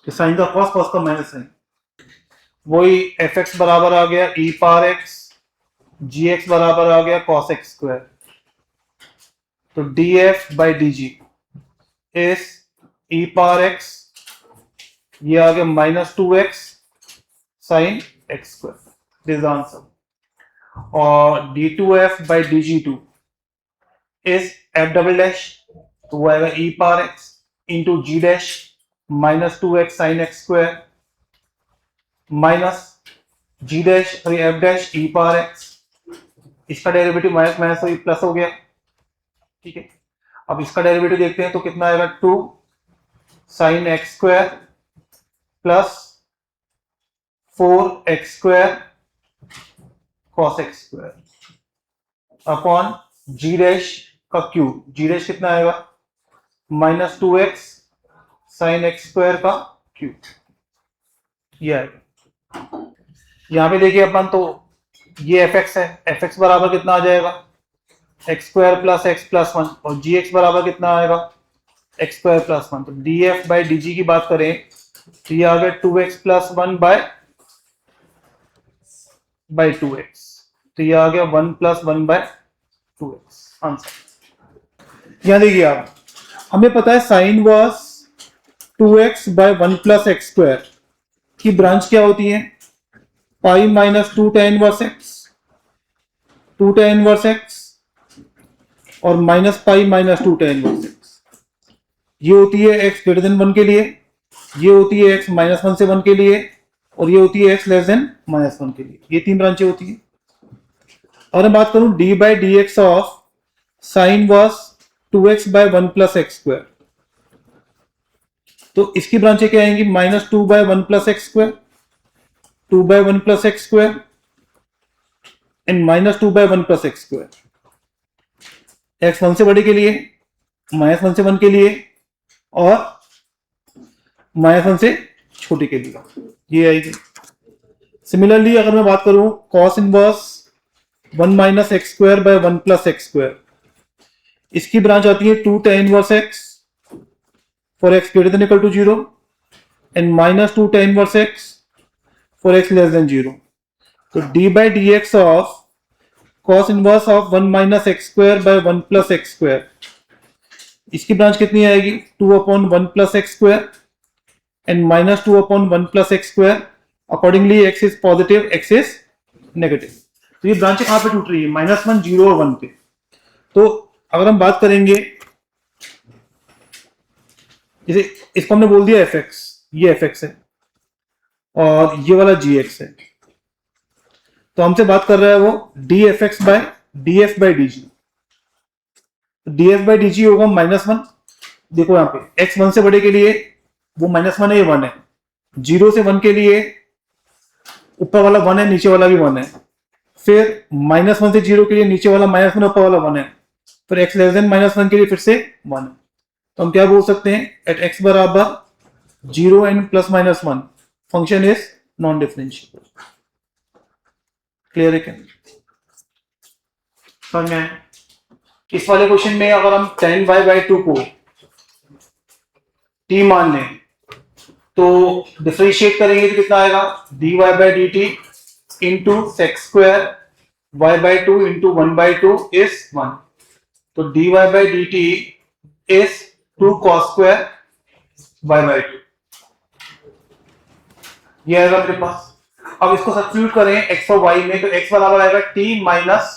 साइन का cos, cos का माइनस साइन, वही एफ एक्स बराबर आ गया e power x, g x बराबर आ गया cos x स्क्वायर। तो d f by d g is e power x, ये आ गया minus 2x sine x square, this answer. और d two f by d g two is f double dash, तो वो आएगा ई पावर एक्स इंटू जी dash minus 2x sine x square minus जी dash sorry f dash e power x, इसका derivative minus minus तो plus हो गया, ठीक है। अब इसका डेरिवेटिव देखते हैं तो कितना आएगा, 2 sine x square plus 4x square cos x square upon जी डैश का क्यूब, जी डैश कितना आएगा minus 2x sine x square का क्यूब, ये आएगा। यहां पे देखिए अपन, तो ये एफ एक्स है, एफ एक्स बराबर कितना आ जाएगा x square plus x plus 1, और जी एक्स बराबर कितना आएगा एक्स स्क्वायर प्लस 1। तो डी एफ बाई डी जी की बात करें तो ये आ गया 2x प्लस 1 बाई 2x, तो ये आ गया 1 प्लस 1 बाय 2x आंसर। यहां देखिए आप, हमें पता है sine verse 2x by 1 plus x square की ब्रांच क्या होती है, pi minus 2 tan inverse x, 2 tan inverse x और minus pi minus 2 tan inverse x. ये होती है x ग्रेटर देन 1 के लिए, ये होती है x माइनस 1 से 1 के लिए, और ये होती है x लेस देन माइनस 1 के लिए। ये तीन ब्रांचें होती है। और मैं बात करूं d by D x of sine verse 2x by 1 plus x square, तो इसकी ब्रांचें क्या आएंगी, minus 2 by 1 plus x square, 2 by 1 plus x square and minus 2 by 1 plus x square. X 1 से बड़े के लिए, माइनस 1 से 1 के लिए और माइनस 1 से छोटे के लिए, ये आएगी। सिमिलरली अगर मैं बात करूं cos inverse 1 minus x square by 1 plus x square, इसकी ब्रांच आती है 2 tan inverse x for x greater than equal to 0 and minus 2 tan inverse x for x less than 0। तो d by D x of cos inverse of 1 minus x square by 1 plus x square, इसकी branch कितनी आएगी, 2 upon 1 plus x square and minus 2 upon 1 plus x square. Accordingly x is positive, x is negative. तो ये ब्रांचें कहां पे टूट रही है, माइनस 1, 0 और 1 पे। तो अगर हम बात करेंगे, जैसे इसको हमने बोल दिया एफ एक्स, ये एफ एक्स है और ये वाला जी एक्स है, तो हमसे बात कर रहा है वो d f x by d f by d g. D f by d g होगा माइनस 1। देखो यहाँ पे एक्स 1 से बड़े के लिए वो माइनस 1 है, ये 1 है। 0 से 1 के लिए ऊपर वाला 1 है, नीचे वाला भी 1 है। फिर माइनस 1 से 0 के लिए नीचे वाला माइनस 1, ऊपर वाला 1 है। फिर एक्स लेस देन माइनस 1 के लिए फिर से 1 है। तो हम क्या बोल सकते हैं, एट एक्स बराबर 0 and plus minus 1 function is non differentiable. Clear है क्या, समझ में? इस वाले क्वेश्चन में अगर हम tan y बाई 2 को t मान लें तो डिफरेंशिएट करेंगे तो कितना आएगा, dy by D T into sex square y by 2 into 1 by 2 is 1। तो dy by D t is 2 cos square y by 2, ये आएगा मेरे पास। अब इसको सब्स्टिट्यूट करें x और y में, तो x बराबर आएगा t minus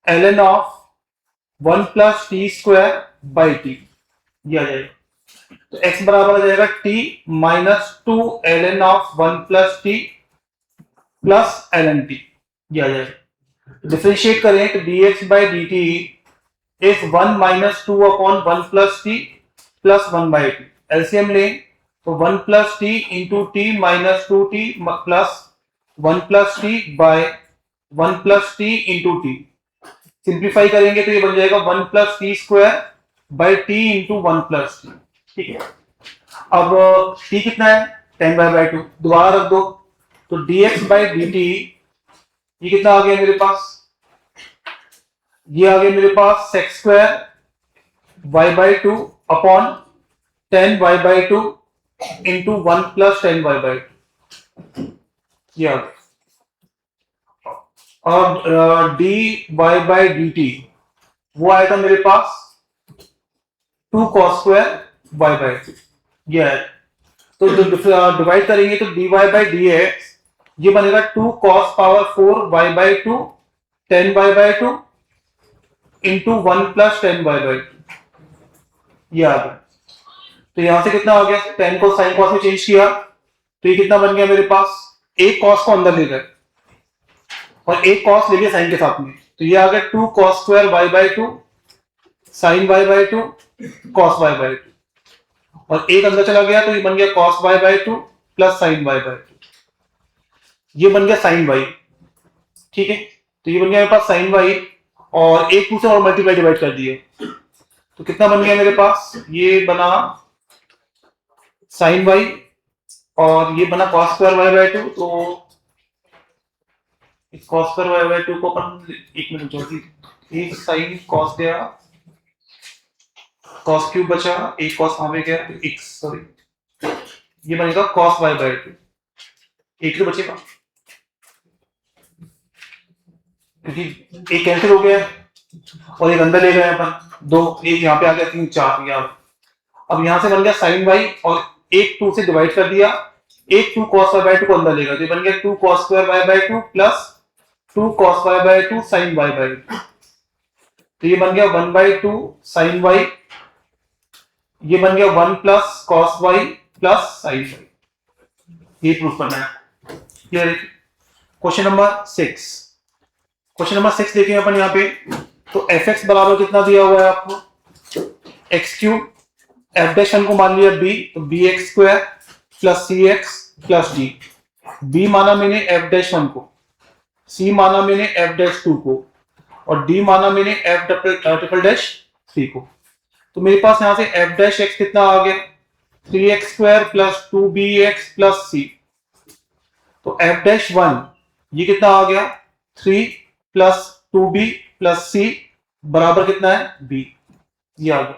ln of 1 plus t square by t, ये आ जाएगा। तो x बराबर आ जाएगा t minus 2 ln of 1 plus t plus ln t, ये आ जाएगा। डिफरेंशिएट करें तो dx by D t is 1 minus 2 upon 1 plus t plus 1 by t. LCM लें तो 1 plus t into t minus 2 t plus 1 plus t bye 1 plus t into T. Simplify करेंगे तो ये बन जाएगा 1 plus t square by t into 1 plus T. ठीक है, अब टी कितना है 10/2, दोबारा रख दो तो dx बाई dt ये कितना आ गया मेरे पास, ये आ गया मेरे पास sec square y/2 upon 10y/2 into 1 plus 10y/2 ये आ गया। और dy/dt वो आया था मेरे पास 2 cos स्क्वायर y/2 ये है। तो डिवाइड करेंगे तो dy/dx ये बनेगा 2 cos power 4 y/2 10y/2 into 1 plus 10y/2 ये आ गया। तो यहां से कितना आ गया, 10 को साइन कॉस में चेंज किया तो ये कितना बन गया मेरे पास, एक कॉस को अंदर ले गए और एक कॉस ले लिया साइन के साथ में, तो ये आ गया 2 cos square y/2 sine y/2 cos y/2 और एक अंदर चला गया तो ये बन गया cos y/2 plus sign y/2 ये बन गया साइन y। ठीक है, तो ये बन गया मेरे पास साइन y और एक दूसरे और मल्टीप्लाई डिवाइड कर दिए तो कितना बन गया मेरे पास, ये बना साइन y और ये बना cos स्क्वायर y/2। तो इस cos स्क्वायर y/2 को अपन एक मिनट जोड़ी, एक साइन cos गया, cos क्यूब बचा, एक cos वहां पे गया तो x सॉरी ये बनेगा cos y/2 एक तो बचेगा क्योंकि एक कैंसिल हो गया और एक अंदर ले गए अपन दो, एक यहाँ पे आ गया 3 4 यहाँ। अब यहाँ से बन गया साइन y और एक 2 से डिवाइड कर दिया, एक 2 cos y/2 को अंदर लेगा तो ये बन गया 2 cos square y/2 plus 2 cos y/2 sine y/2 तो ये बन गया 1/2 साइन y, ये बन गया 1 plus cos y plus sign y। ये प्रूफ करना है। क्लियर है? क्वेश्चन नंबर 6, क्वेश्चन नंबर 6 देखें अपन यहाँ पे, तो fx बराबर कितना दिया हुआ है आपको, x3, f डैश वन को मान लिया b तो bx square plus cx plus d, b माना मैंने f डैश वन को, c माना मैंने f डैश टू को और d माना मैंने f ट्रिपल डैश थ्री को। तो मेरे पास यहां से f डैश x कितना आ गया 3x square plus 2bx plus c, तो f डैश वन ये कितना आ गया 3 प्लस 2b प्लस c बराबर कितना है b, ये आ गया।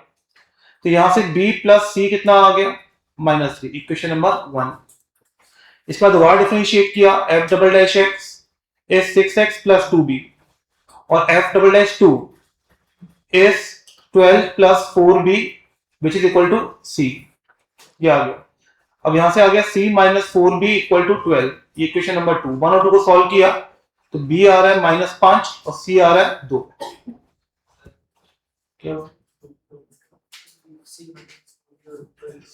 तो यहां से b प्लस c कितना आ गया -3, इक्वेशन नंबर 1। इसके बाद दोबारा डिफरेंशिएट किया, f double dash x is 6x plus 2b और f double dash 2 is 12 plus 4b which is equal to c, ये आ गया। अब यहां से आ गया c minus 4b equal to 12, ये इक्वेशन नंबर 2। 1 और 2 को सॉल्व किया तो b आ रहा है -5 और c आ रहा है 2। क्या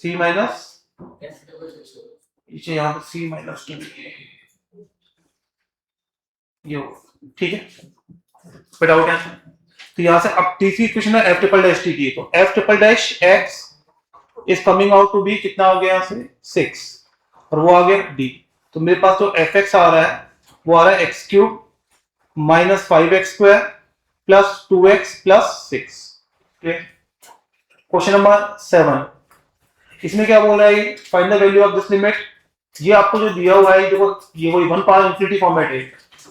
c माइनस यहाँ पर c माइनस 2 ये ठीक है, कोई डाउट है? तो यहां से अब तीसरी इक्वेशन है f ट्रिपल डैश टी की, तो f triple dash x is coming out to be कितना आ गया यहाँ से 6 और वो आ गया d। तो मेरे पास जो fx आ रहा है वो आ रहा है x³ minus 5x square plus 2x plus 6। Question number 7, इसमें क्या बोल रहा है, find the value of this limit. ये आपको जो दिया हुआ है देखो, ये वही 1 पावर इंफिनिटी फॉर्मेट है,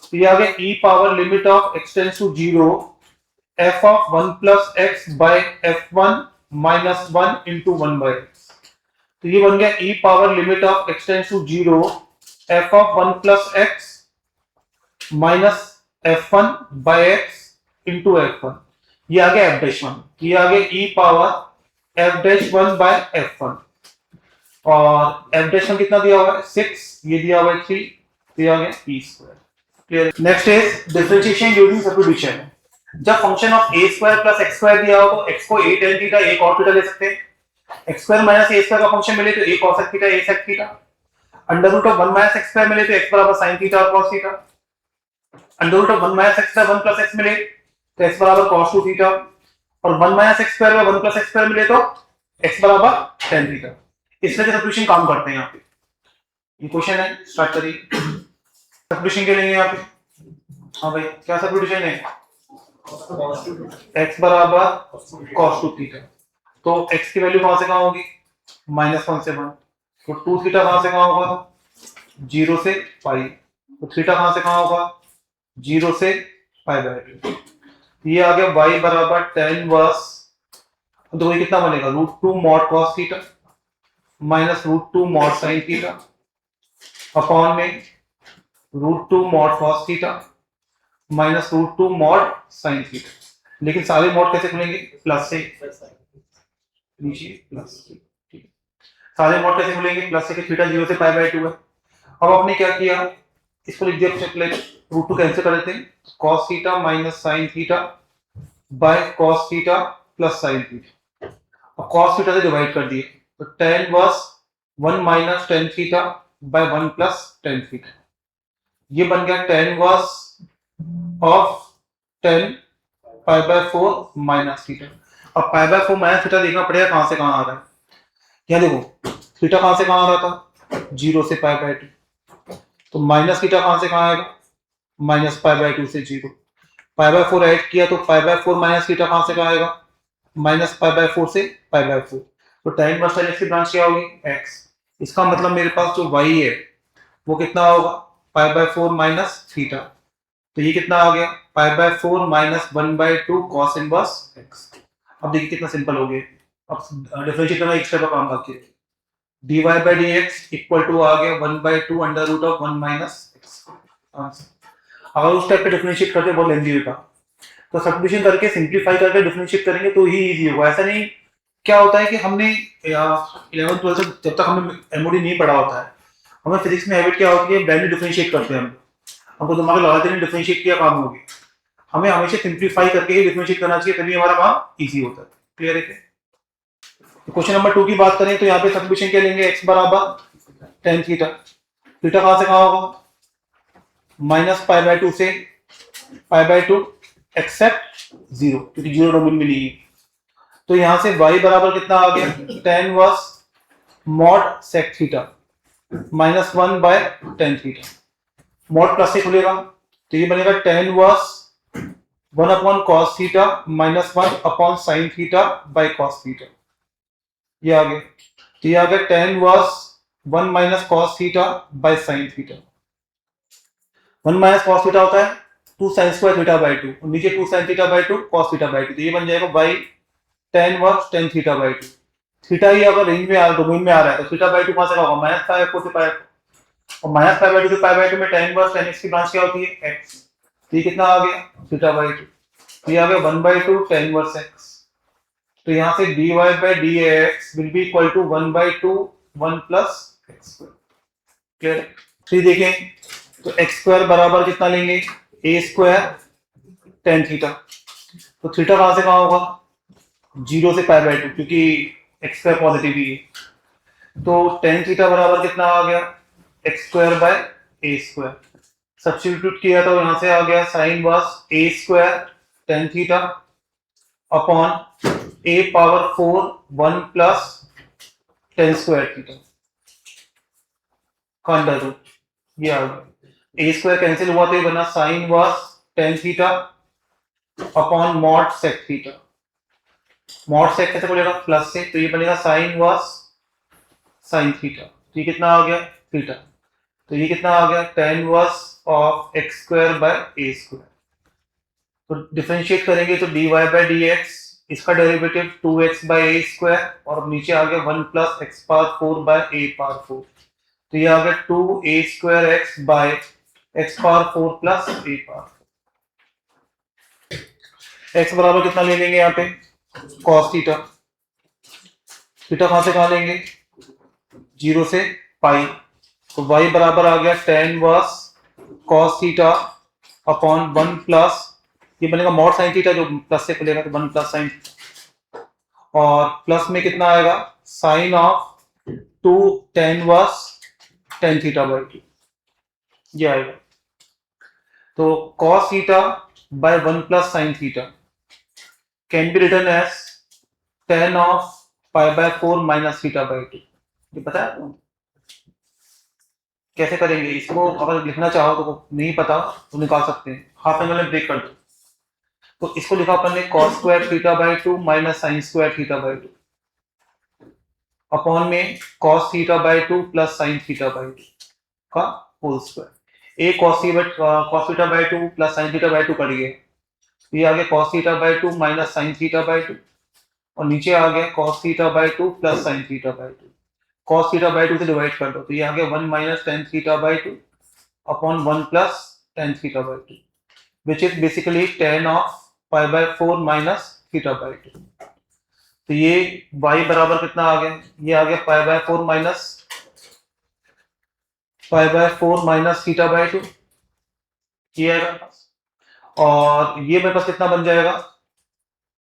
तो ये आ गया e power limit of x tends to 0 f of 1 plus x by f1 minus 1 into 1 by x। तो ये बन गया e power limit of x tends to 0 f of 1 plus x minus f1 by x into f1, ये आ गया f dash 1, ये आ गया e power f dash 1 by f1 और f डैश 1 कितना दिया हुआ है 6, ये दिया हुआ है 3, तो ये आ गया e square. Clear? Next is differentiation using substitution. जब function of a square plus x square दिया हो तो x को a tan theta a cos theta ले सकते हैं, x square minus a square का फंक्शन मिले तो a cos theta a sec theta, under root of 1 minus x square मिले तो x बराबर sin थीटा और cos theta, under root of 1 minus x square 1 plus x मिले तो x बराबर cos 2 थीटा और 1 माइनस x स्क्वायर में 1 plus x square मिले तो x बराबर tan थीटा। इस तरह के सब्स्टिट्यूशन काम करते हैं यहाँ पे। ये क्वेश्चन है, स्टार्ट करिए। सब्स्टिट्यूशन के लिए यहाँ पे हाँ भाई क्या सब्स्टिट्यूशन है, x बराबर cos 2 थीटा। तो x की वैल्यू कहां से कहां होगी, -1 से 1। तो 2 थीटा कहां से कहां होगा, 0 से पाई। तो थीटा कहां से कहां होगा, 0 से π/2। ये आ गया y बराबर tan वर्स, तो ये कितना बनेगा, √2 mod cos theta minus √2 mod sin theta upon में √2 mod cos theta minus √2 mod sin theta. लेकिन सारे मॉड कैसे खुलेंगे, प्लस से नीचे प्लस, ठीक है। सारे मॉड कैसे खुलेंगे, प्लस से, कि थीटा 0 से π/2 है। अब आपने क्या किया, इसको लिख दिया प्लेट, √2 कैंसिल कर देते हैं, cos theta minus sin theta by cos theta plus sin theta. अब cos थीटा से डिवाइड कर दिए, तो tan verse 1 minus tan theta by 1 plus tan theta. ये बन गया tan verse of tan π/4 minus theta. अब π/4 माइनस थीटा देखना पड़ेगा कहां से कहां आ रहा है। यहाँ देखो थीटा कहां से कहां आ रहा था, 0 से π/2। तो माइनस थीटा कहां से कहां आएगा, माइनस π/2 से 0। π/4 ऐड किया तो π/4 माइनस थीटा कहां से कहां आएगा, माइनस π/4 से π/4। तो tan इनवर्स tan x की ब्रांच क्या होगी, x। इसका मतलब मेरे पास जो y है वो कितना होगा, π/4 माइनस थीटा। तो ये कितना आ गया, π/4 माइनस 1/2 cos इनवर्स x। अब देखिए कितना सिंपल हो गया। अब डिफरेंशिएट करना एक स्टेप का काम बाकी है। dy by dx equal to आ गया 1/2 under root of 1 minus x। अगर उस टाइप पे डिफरेंशिएट करते बहुत लेंदी होगा, तो सब्स्टिट्यूशन करके सिंपलीफाई करके डिफरेंशिएट करेंगे तो ही इजी होगा। ऐसा नहीं, क्या होता है कि हमने 11th 12th जब तक हमने एमओडी नहीं पढ़ा होता है, हमें फिजिक्स में हैबिट क्या होती है, ब्लाइंडली डिफरेंशिएट करते हैं। हमको दिमाग लगा देने डिफरेंशिएट किया काम हो गया। हमें हमेशा सिंपलीफाई करके ही डिफरेंशिएट करना चाहिए, तभी हमारा काम इजी होता है। क्लियर है। क्वेश्चन नंबर 2 की बात करें तो यहाँ पे सब्स्टिट्यूशन क्या लेंगे, x बराबर tan थीटा। थीटा कहां से कहां होगा, माइनस π/2 से π/2 एक्सेप्ट 0, क्योंकि 0 डोमेन में नहीं है। तो यहां से y बराबर कितना आ गया, tan verse mod sec theta minus 1 by tan theta. Mod plus से खुलेगा तो ये बनेगा tan verse 1 upon cos theta minus 1 upon sin theta by cos theta. ये आ गया, तो ये आ गया tan verse 1 minus cos theta by sin theta. 1 minus cos theta होता है 2 sin स्क्वायर थीटा बाय 2, और नीचे 2 sin theta by 2 cos theta by 2। तो ये बन जाएगा by tan inverse tan theta by 2। Theta ही अगर रेंज में आ रहा, डोमेन में आ रहा है, तो थीटा बाय 2 कहां से होगा, माइनस π/4 से π/4, और माइनस π/2 से π/2 में tan वर्स tan x की ब्रांच क्या होती है, x। तो ये कितना आ गया, थीटा बाय 2। ये आ गया 1/2 tan वर्स x। तो यहां से dy by dx will be equal to 1/2 1 plus x square. Clear. 3 देखें तो x स्क्वायर बराबर कितना लेंगे, a स्क्वायर tan थीटा। तो थीटा कहां से कहां होगा, 0 से π/2, क्योंकि x स्क्वायर पॉजिटिव ही है। तो tan थीटा बराबर कितना आ गया, x square by a square. Substitute किया तो यहां से आ गया sine verse a square tan theta upon a power 4 1 plus tan square theta का अंडर रूट। ये आ गया, a स्क्वायर कैंसिल हुआ तो ये बना sine verse tan theta upon mod sec theta. Mod sec कैसे बोलेगा, प्लस से, तो ये बनेगा साइन वर्स साइन थीटा। तो ये कितना आ गया, थीटा। तो ये कितना आ गया, tan verse of x square by a square. तो डिफरेंशिएट करेंगे तो dy बाय dx, इसका derivative 2x by a square, और नीचे आ गया 1 plus x power 4 by a power 4। तो ये आ गया 2a square x by x power 4 plus a power 4। x बराबर कितना ले लेंगे यहाँ पे, cos थीटा। थीटा कहां से कहां लेंगे, 0 से पाई। तो y बराबर आ गया tan verse cos theta upon 1 plus, ये बनेगा मॉड साइन थीटा, जो प्लस से खुलेगा तो 1 प्लस साइन, और प्लस में कितना आएगा, sine of 2 tan inverse tan theta by 2, ये आएगा। तो cos theta by 1 plus sine theta can be written as tan of π/4 minus theta by 2। ये पता है आपको कैसे करेंगे इसको, अगर लिखना चाहो तो नहीं पता तो निकाल सकते हैं। हाफ एंगल में ब्रेक कर दो। तो इसको लिखा अपन ने cos square theta by 2 minus sine square theta by 2 upon में cos theta by 2 plus sine theta by 2 का होल स्क्वायर। ए cos theta by 2 plus sine theta by 2 कर गए, ये आ गया cos theta by 2 minus sine theta by 2 और नीचे आ गया cos theta by 2 plus sine theta by 2। cos theta by 2 से डिवाइड कर दो तो ये आ गया 1 minus tan theta by 2 upon 1 plus tan theta by 2 which is basically tan of pi by 4 minus theta by 2। तो ये y बराबर कितना आ गया, ये आ गया pi by 4 minus theta by 2, ये आएगा और ये मेरे पास कितना बन जाएगा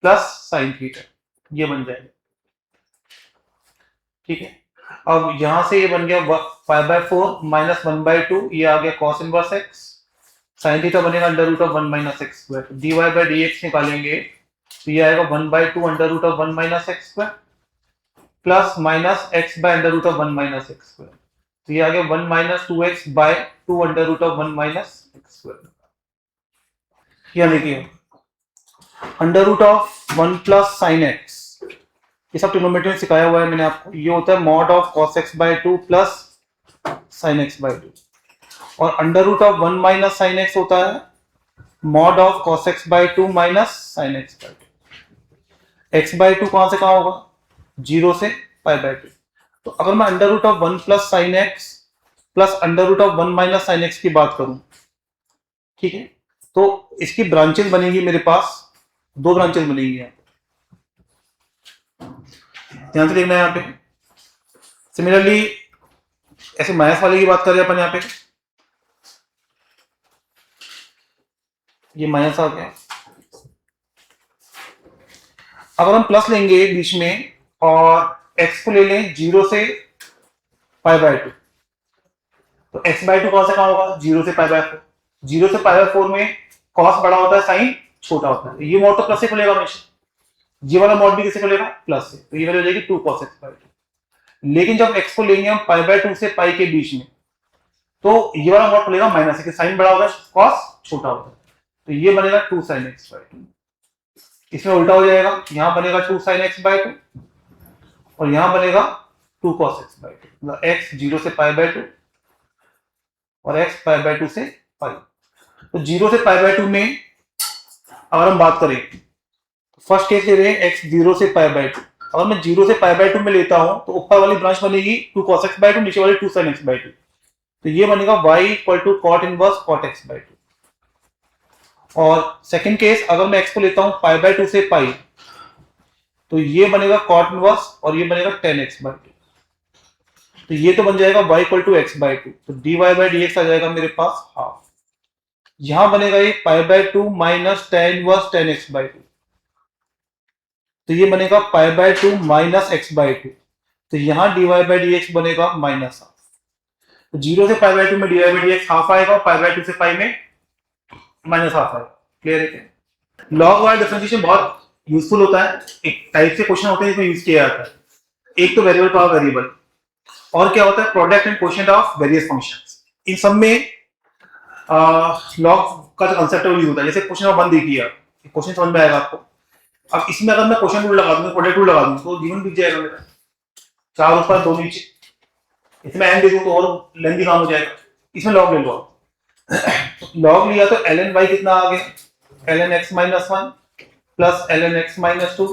प्लस साइन थीटा, ये बन जाएगा। ठीक है, अब यहां से ये बन गया पाई बाई 4 माइनस 1 बाई 2, ये आ गया cos inverse x, sine theta बनेगा under root of 1 minus x square, dy by dx निकालेंगे तो ये आएगा 1 by 2 under root of 1 minus x square plus minus x by under root of 1 minus x square, तो ये आ गया 1 minus 2x by 2 under root of 1 minus x square. यानी कि under root of 1 plus sine x, ये सब trigonometry में सिखाया हुआ है मैंने आपको, ये होता है mod of cos x by 2 plus sine x by 2 और under root of 1 minus sine x होता है mod of cos x by 2 minus sine x by 2। x by 2 कहां से कहां होगा, 0 से पाई बाय 2। तो अगर मैं under root of 1 plus sine x plus under root of 1 minus sine x की बात करूं, ठीक है, तो इसकी ब्रांचेस बनेगी मेरे पास, 2 ब्रांचेस बनेगी यहाँ, ध्यान से देखना है यहाँ पे। सिमिलरली ऐसे माइनस वाले की बात करें अपन यहाँ पे, ये माइनस आ गया, अगर हम प्लस लेंगे बीच में और x को ले लें 0 से पाई बाय 2, तो x बाय 2 कहां से कहां होगा, 0 से पाई बाय 4, 0 से पाई बाय 4 में cos बड़ा होता है साइन छोटा होता है, ये मोड तो प्लस से खुलेगा हमेशा, ये वाला मोड भी किससे खुलेगा प्लस से, तो ये वैल्यू हो जाएगी 2 cos x बाय 2। लेकिन जब x को लेंगे हम पाई बाय 2 से पाई के बीच में तो ये वाला मोड खुलेगा माइनस से, साइन बड़ा होगा cos छोटा होता है, तो ये बनेगा 2 sin x बाय 2। इसमें उल्टा हो जाएगा, यहां बनेगा 2 sin x बाय 2 और यहां बनेगा 2 cos x बाय 2, मतलब x 0 से पाई बाय 2 और x पाई बाय 2 से पाई। तो 0 से पाई बाय 2 में अगर हम बात करें, फर्स्ट केस ले रहे हैं x 0 से पाई बाय 2, अगर मैं 0 से पाई बाय 2 में लेता हूं तो ऊपर वाली ब्रांच बनेगी 2 cos x बाय 2, नीचे वाली 2 sin x बाय 2, तो ये बनेगा y equal to cot inverse cot x by 2। और सेकंड केस अगर मैं x को लेता हूं पाई बाय 2 से पाई, तो ये बनेगा cot इनवर्स और ये बनेगा tan x बाय 2, तो ये तो बन जाएगा y equal to x by 2, तो dy बाय dx आ जाएगा मेरे पास हाफ, यहां बनेगा ये pi by 2 minus tan inverse tan x by 2, तो ये बनेगा pi by 2 minus x by 2, तो यहां dy बाय dx बनेगा माइनस हाफ, तो 0 से पाई बाय 2 में dy बाय dx हाफ आएगा और पाई बाय 2 से पाई में माइनस हाफ आएगा। क्लियर है क्या? लॉग वाला डिफरेंशिएशन बहुत यूजफुल होता है, एक टाइप से क्वेश्चन होते हैं जिसमें यूज किया जाता है, एक तो वेरिएबल पावर वेरिएबल और क्या होता है product and quotient of various functions, इन सब में लॉग का जो कंसेप्ट है वो यूज होता है। जैसे क्वेश्चन नंबर 1 देखिए आप, क्वेश्चन समझ में आएगा आपको, अब इसमें अगर मैं क्वेश्चन रूल लगा दूं, प्रोडक्ट रूल लगा दूं तो जीवन बीत जाएगा मेरा, 4 ऊपर 2 नीचे, इसमें एन दे दूं तो और लेंथी काम हो जाएगा। इसमें लॉग ले लो, लॉग लिया तो ln y कितना आ गया, ln x minus 1 plus ln x minus 2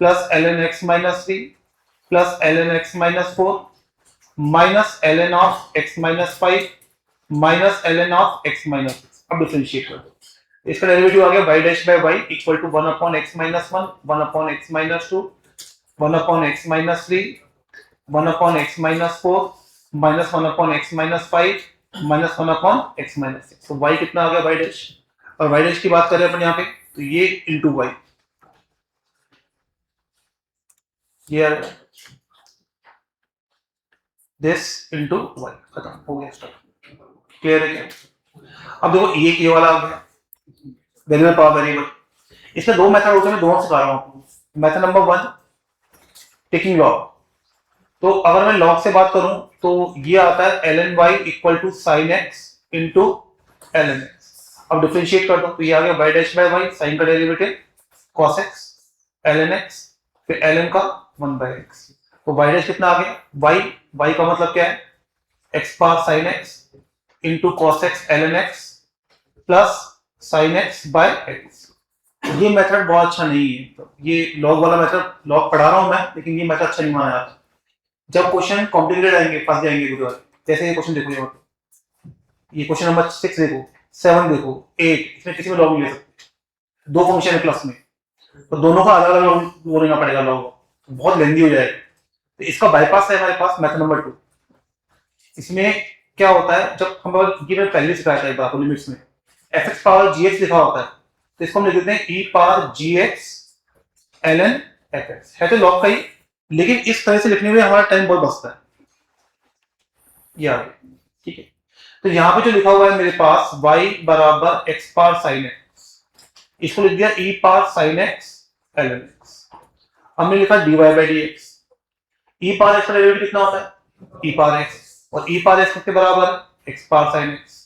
plus ln x minus 3 plus ln x minus 4 minus ln of x minus 5 minus ln of x minus 6। अब डिफरेंशिएट कर दो, इसका डेरिवेटिव आ गया y dash by y equal to 1 upon x minus 1 1 upon x minus 2 1 upon x minus 3 1 upon x minus 4 minus 1 upon x minus 5 minus 1 upon x minus 6। तो y कितना आ गया y डैश, और y डैश की बात करें अपन यहाँ पे तो ये इंटू y, ये दिस इंटू y, खत्म हो गया स्टेप। क्लियर है क्या? अब देखो ये वाला आ गया वेरिएबल पावर वेरिएबल, इसमें 2 मेथड होते हैं, मैं दोनों सिखा रहा हूँ। मेथड नंबर 1 टेकिंग लॉग, तो अगर मैं लॉग से बात करूं तो ये आता है ln y equal to sine x into ln x। अब डिफरेंशिएट कर दो तो ये आ गया y dash by y, sine का derivative cos x ln x, फिर ln का 1 बाय x। तो y डैश कितना आ गया y का मतलब क्या है x power sin x into cos x ln x plus sin x by x। ये मेथड बहुत अच्छा नहीं है, तो ये लॉग वाला मेथड लॉग पढ़ा रहा हूं मैं, लेकिन ये मेथड अच्छा नहीं माना जाता। जब क्वेश्चन कॉम्प्लिकेटेड आएंगे फंस जाएंगे गुरुवार। जैसे ये क्वेश्चन देखो, ये क्वेश्चन नंबर 6 देखो, 7 देखो, 8, इसमें किसी में लॉग नहीं ले सकते, दो फंक्शन है प्लस में, तो दोनों का अलग अलग लॉग लेना पड़ेगा, लॉग बहुत लेंदी हो जाएगा। तो इसका बाईपास है हमारे पास मेथड नंबर 2। इसमें क्या होता है, जब हम ये मैं पहले सिखाया था एक बार लिमिट्स में fx पावर gx लिखा होता है, तो इसको हम लिख देते हैं e power gx ln fx, है तो लॉग का ही, लेकिन इस तरह से लिखने में हमारा टाइम बहुत बचता है। ये आ गया, ठीक है। तो यहां पे जो लिखा हुआ है मेरे पास y बराबर x पावर sin x, इसको लिख दिया e power sin x ln x। हमने लिखा dy by dx, e power x का डेरिवेटिव कितना होता है e पावर x, और e पावर x के बराबर है x पावर sin x।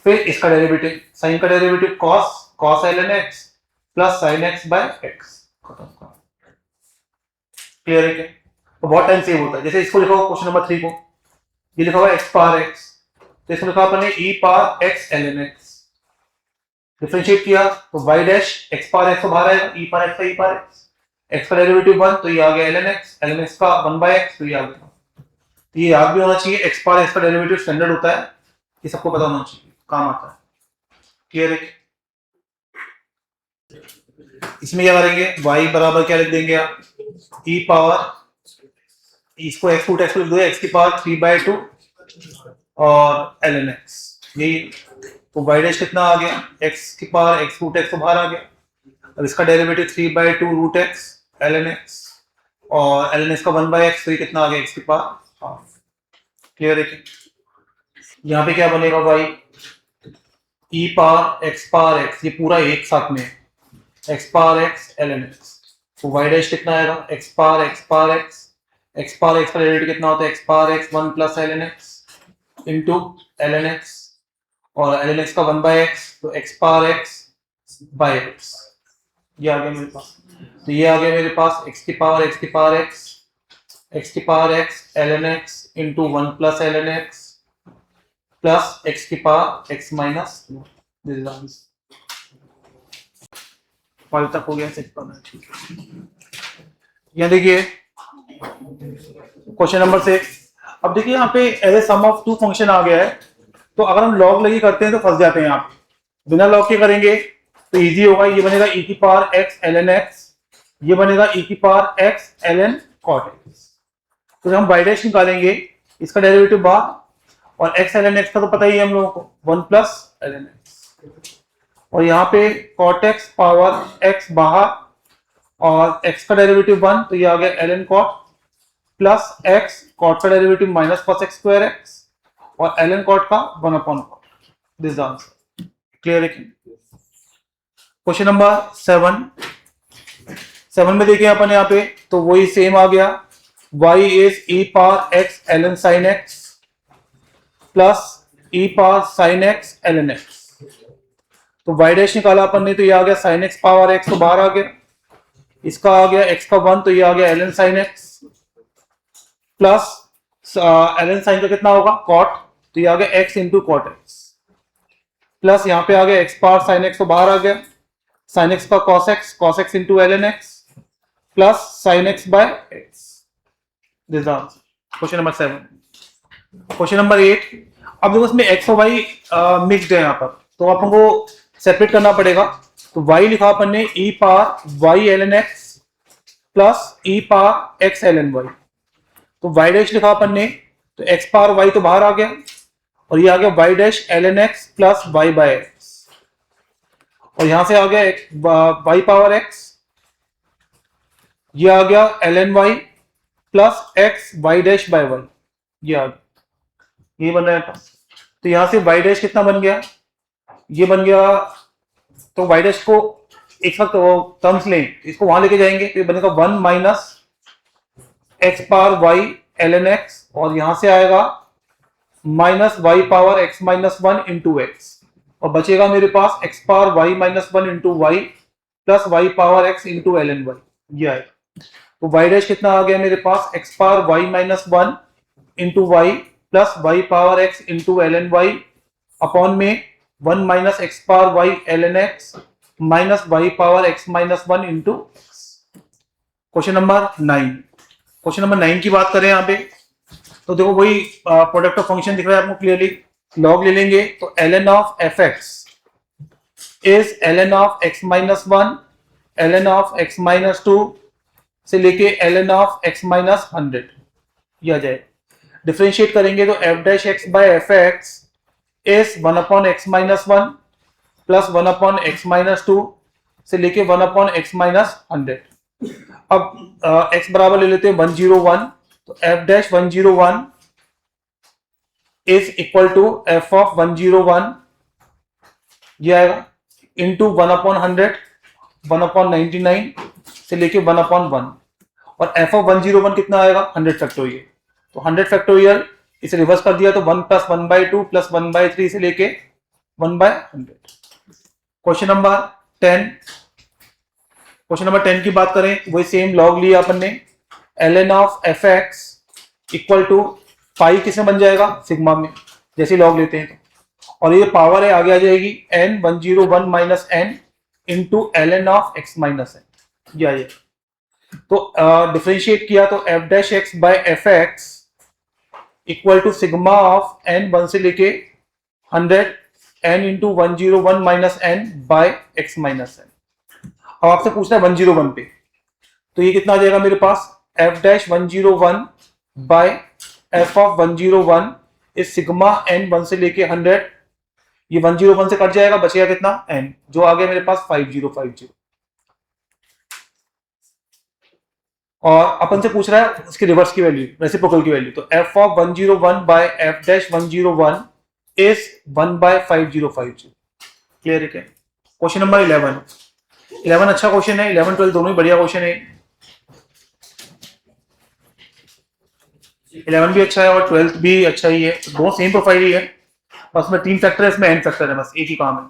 फिर इसका डेरिवेटिव साइन का derivative cos ln x plus sin x by x। Clear है क्या? तो बहुत टाइम सेव होता है। जैसे इसको लिखा हुआ क्वेश्चन नंबर 3 को, ये लिखा हुआ है x पावर x, तो इसको लिखा अपन ने e power x ln x। Differentiate किया तो y dash x power x को बाहर आएगा, e पावर x का e पावर x का डेरिवेटिव 1, तो ये आ गया ln x का 1 बाय x, तो ये आ गया। तो ये याद भी होना चाहिए, x पावर x का डेरिवेटिव स्टैंडर्ड होता है, ये सबको पता होना चाहिए, काम आता है। क्लियर है? इसमें क्या करेंगे, y बराबर क्या लिख देंगे आप, e पावर, इसको x रूट x लिख दो, x की पावर 3/2 और ln x, यही। तो y डैश कितना आ गया, x की पावर x रूट x तो बाहर आ गया, अब इसका derivative 3/2 root x ln x, और ln x का 1/x, तो ये कितना आ गया x की पावर हाफ। क्लियर है? यहाँ पे क्या बनेगा y e पावर x, ये पूरा एक साथ में x power x ln x, तो y डैश कितना आएगा x पावर x का डेरिवेटिव कितना होता है x power x 1 plus ln x into ln x, और ln x का 1/x, तो x power x by x। ये आ गया मेरे पास, तो ये आ गया मेरे पास x की power x ln x into 1 plus ln x plus x की पावर x माइनस, फल तक हो गया सेट करना। ठीक है, यहाँ देखिए क्वेश्चन नंबर 6। अब देखिए यहाँ पे as a sum of two function आ गया है, तो अगर हम लॉग लगी करते हैं तो फंस जाते हैं यहाँ पे। बिना लॉग के करेंगे तो इजी होगा, ये बनेगा e की पावर x ln x, ये बनेगा e की power x ln cot x। तो जब हम y डैश निकालेंगे, इसका डेरिवेटिव बाहर, और x ln x का तो पता ही है हम लोगों को 1 प्लस ln x, और यहाँ पे cot x पावर x बाहर, और x का डेरिवेटिव 1, तो ये आ गया ln cot plus x cot का derivative minus cos x square x, और ln cot का 1/cot। This the answer. Clear है? क्वेश्चन नंबर 7 में देखिए अपन यहाँ पे, तो वही सेम आ गया, y is e power x ln sin x plus e power sin x ln x। तो y डैश निकाला अपन ने, तो ये आ गया sin x पावर x, तो बाहर आ गया, इसका आ गया x का 1, तो ये आ गया ln sin x plus ln sin का कितना होगा cot, तो ये आ गया x into cot x, plus यहाँ पे आ गया x पावर sin x, तो बाहर आ गया sin x का cos x into ln x plus sin x by x। This answer question number 7। Question number 8, अब देखो इसमें x और y मिक्स्ड है यहाँ पर, तो अपन को सेपरेट करना पड़ेगा। तो y लिखा अपन ने e power y ln x plus e power x ln y, तो y डैश लिखा अपन ने, तो x पावर y तो बाहर आ गया, और ये आ गया y dash ln x plus y by x, और यहां से आ गया y पावर x, ये आ गया ln y plus x y dash by y, ये आ गया, ये बन रहा है। तो यहां से y डैश कितना बन गया, ये बन गया, तो y डैश को एक साथ टर्म्स लें, इसको वहां लेके जाएंगे, तो ये बनेगा 1 minus x power y ln x, और यहां से आएगा minus y power x minus 1 into x. और बचेगा मेरे पास x power y minus one into y plus y power x into l n y, ये आएगा। तो y डैश कितना आ गया मेरे पास, x power y minus one into y plus y power x into l n y upon में 1 minus x power y l N x minus y power x minus one into. Question number 9, question number 9 की बात करें यहाँ पे, तो देखो वही product of function दिख रहा है आपको क्लियरली। लॉग ले लेंगे तो l n of f x is l n of x minus one l n of x minus two से लेके l n of x minus 100, ये आ जाए। डिफरेंशिएट करेंगे तो F dash x by F x is 1 upon x minus one plus 1 upon x minus two से लेके 1 upon x minus 100। अब x बराबर ले लेते हैं 101, तो f dash 101 is equal to f of 101, ये आएगा इंटू 1 अपॉन 100 1 अपॉन 99 से लेके 1 अपॉन 1, और f ऑफ 101 कितना आएगा 100 फैक्टोरियल, तो 100 फैक्टोरियल इसे रिवर्स कर दिया तो 1 प्लस 1/2 प्लस 1/3 से लेके 1/100। क्वेश्चन नंबर 10, क्वेश्चन नंबर 10 की बात करें, वही सेम लॉग लिया अपन ने, l n of f x equal to pi किसमें बन जाएगा, सिग्मा में, जैसे लॉग लेते हैं तो, और ये पावर है आगे आ जाएगी n 101 minus n into l n of x minus n, ये आ जाएगा। तो डिफरेंशिएट किया तो F dash x by F x equal to sigma of n 1 से लेके 100 n into 101 minus n by x minus n. अब आपसे पूछना है 101 पे, तो ये कितना आ जाएगा मेरे पास, f dash 101 by f of 101 is sigma n 1 से लेके 100, ये 101 से कट जाएगा, बचेगा कितना n, जो आ गया मेरे पास 5050। और अपन से पूछ रहा है उसके रिवर्स की वैल्यू, रेसिप्रोकल की वैल्यू, तो f of 101 by f dash 101 is 1 by 5050। Clear है क्या? क्वेश्चन नंबर 11 अच्छा क्वेश्चन है, 11 12 दोनों ही बढ़िया क्वेश्चन है। 11 भी अच्छा है और 12 भी अच्छा ही है, दोनों सेम प्रोफाइल ही है, बस में 3 फैक्टर है, इसमें n फैक्टर है, बस एक ही काम है।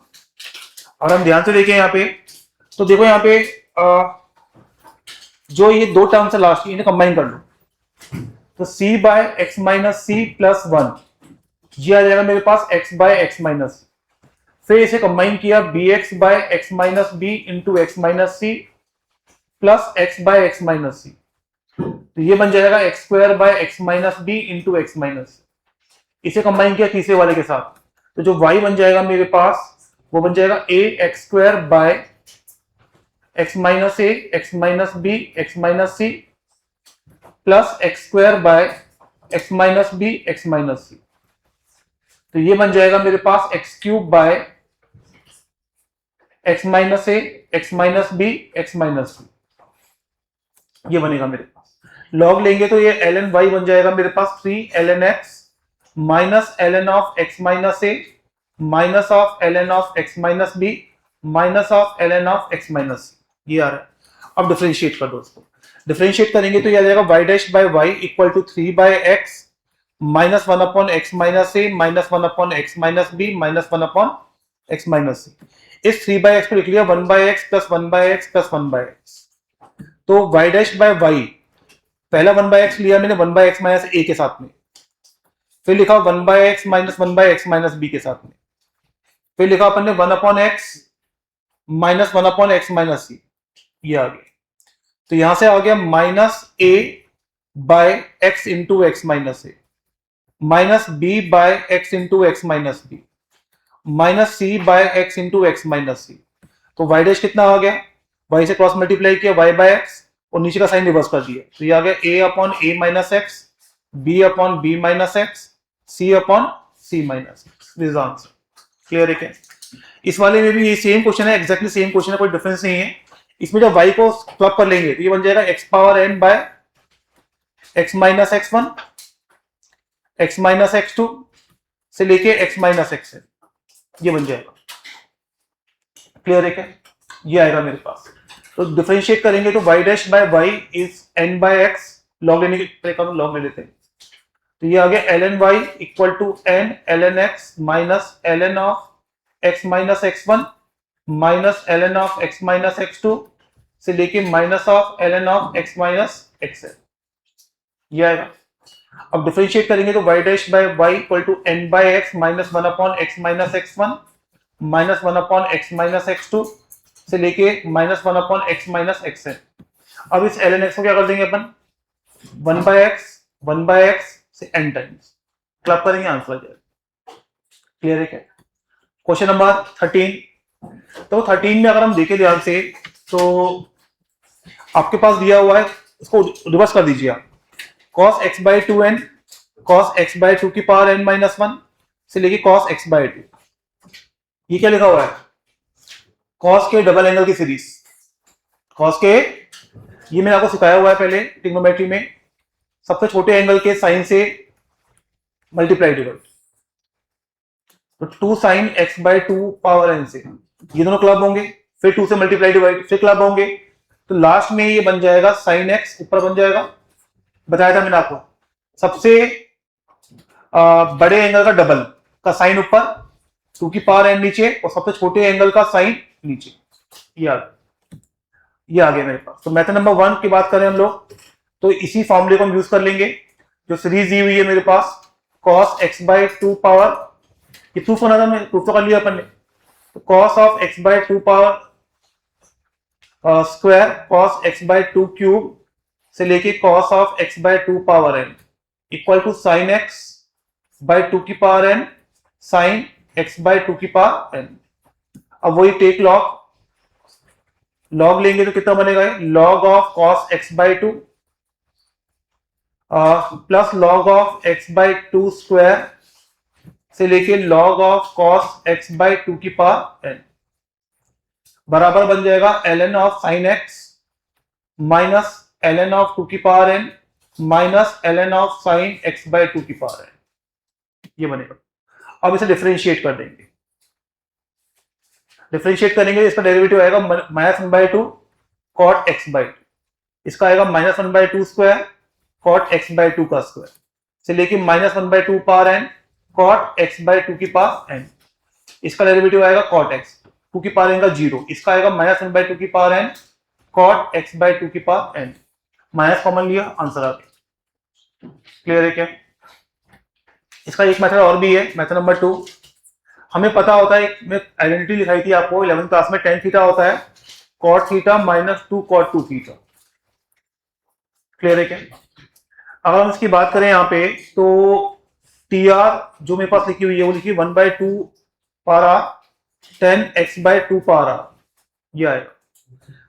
और हम ध्यान से देखें यहाँ पे, तो देखो यहाँ पे जो ये दो टर्म्स है लास्ट, इन्हें कंबाइन कर लो, तो c by x minus c plus 1, ये आ जाएगा मेरे पास x बाय एक्स माइनस, फिर इसे कंबाइन किया bx by x minus b into x minus c plus x by x minus c, तो ये बन जाएगा x square by x minus b into x minus. इसे कंबाइन किया तीसरे वाले के साथ, तो जो y बन जाएगा मेरे पास वो बन जाएगा a x square by x minus a x minus b x minus c plus x square by x minus b x minus c, तो ये बन जाएगा मेरे पास x cube by x minus a x minus b x minus c, ये बनेगा मेरे पास। Log लेंगे तो ये एल एन वाई बन जाएगा मेरे पास 3 l N x minus L n of x minus a minus of l n of x minus b minus of l n of x minus c, ये आ रहा है। अब डिफरेंशिएट कर दो उसको, डिफरेंशिएट करेंगे तो ये आ जाएगा y dash by y equal to 3 by x minus 1 upon x minus a minus 1 upon x minus b minus 1 upon x minus c. इस 3 बाय एक्स को लिख लिया 1 by x plus 1 by x plus 1 by x, तो y dash by y, पहला 1 by x लिया मैंने 1 by x minus ए के साथ में, फिर लिखा 1 by x minus 1 by x minus b के साथ में, फिर लिखा अपन ने 1 upon x minus 1 upon x minus c, ये आ गया। तो यहां से आ गया minus a by x into x minus a minus b by x into x minus b minus c by x into x minus c. तो y dash कितना आ गया, वाई से क्रॉस मल्टीप्लाई किया वाई बाय एक्स और नीचे का sign reverse कर दिया, तो ये आ गया a upon a minus x b upon b minus x c upon c minus x, this answer. Clear है क्या? इस वाले में भी ये सेम क्वेश्चन है, एग्जैक्टली सेम क्वेश्चन है, कोई डिफरेंस नहीं है। इसमें जब y को स्वैप कर लेंगे तो ये बन जाएगा x power n by x minus x1 x minus x2 से लेके x माइनस xn, ये बन जाएगा। क्लियर है क्या? ये आएगा मेरे पास। तो डिफरेंशिएट करेंगे तो y dash by y is n by x, log लेने के लॉग ले लेते हैं, तो ये आ गया ln y equal to n ln x minus ln of x minus x one minus L n of x minus x two से लेके minus of l n of x minus x l, ये आएगा। अब differentiate करेंगे तो y dash by y equal to n by x minus one upon x minus x one minus one upon x minus x two से लेके minus one upon x minus x L. अब इस L N x को क्या कर देंगे अपन, one by x से N times, club करेंगे आंसर आ जाएगा। क्लियर है क्या? Question number 13। तो 13 में अगर हम देखें ध्यान से तो आपके पास दिया हुआ है, इसको रिवर्स कर दीजिए आप, cos x by two n cos x by two की पावर n माइनस वन से लेके cos x बाई टू, ये क्या लिखा हुआ है, cos के डबल एंगल की सीरीज, cos के, ये मैंने आपको सिखाया हुआ है पहले ट्रिग्नोमेट्री में, सबसे छोटे एंगल के साइन से मल्टीप्लाई डिवाइड, तो 2 sine x by two power n से ये दोनों क्लब होंगे, फिर 2 से मल्टीप्लाई डिवाइड, फिर क्लब होंगे, तो लास्ट में ये बन जाएगा साइन x, ऊपर बन जाएगा, बताया था मैंने आपको, सबसे बड़े एंगल का डबल का साइन ऊपर, 2 की पावर n नीचे, और सबसे छोटे एंगल का साइन नीचे, ये आ गया मेरे पास। तो मेथड नंबर 1 की बात करें हम लोग तो इसी फॉर्मूले को हम यूज कर लेंगे, जो सीरीज दी हुई है मेरे पास cos x by two power, ये प्रूफ होना था, मैं प्रूफ तो कर लिया अपन ने, तो cos of x by two power square cos x by two cube से लेके cos of x by two power n equal to sine x by two की power n sine x by two की power n। अब वही take log लेंगे तो कितना बनेगा, log of cos x by two plus log of x by two square से लेके log of cos x by two की पावर n बराबर बन जाएगा ln of sine x minus ln of two की power n minus ln of sine x by two की power n, ये बनेगा। अब इसे डिफरेंशिएट कर देंगे, डिफरेंशिएट करेंगे, इसका डेरिवेटिव आएगा minus one by two cot x by two, इसका आएगा minus one by two square cot x by two का स्क्वायर से लेके minus one by two power n cot x by two की पावर एन, इसका derivative आएगा cot x, two की power n का जीरो, इसका आएगा माइनस वन बाई टू की power n cot x by two की पावर एन, माइनस कॉमन लिया, आंसर आ गया। क्लियर है क्या? इसका एक मेथड और भी है, मेथड नंबर 2। हमें पता होता है, मैं आइडेंटिटी लिखाई थी आपको 11th क्लास में, टेन थीटा होता है cot theta minus two cot two theta. Clear है क्या? अगर हम इसकी बात करें यहाँ पे तो टी आर जो मेरे पास लिखी हुई है वो लिखी 1 बाई टू पारा 10 एक्स बाई टू पारा, ये आएगा,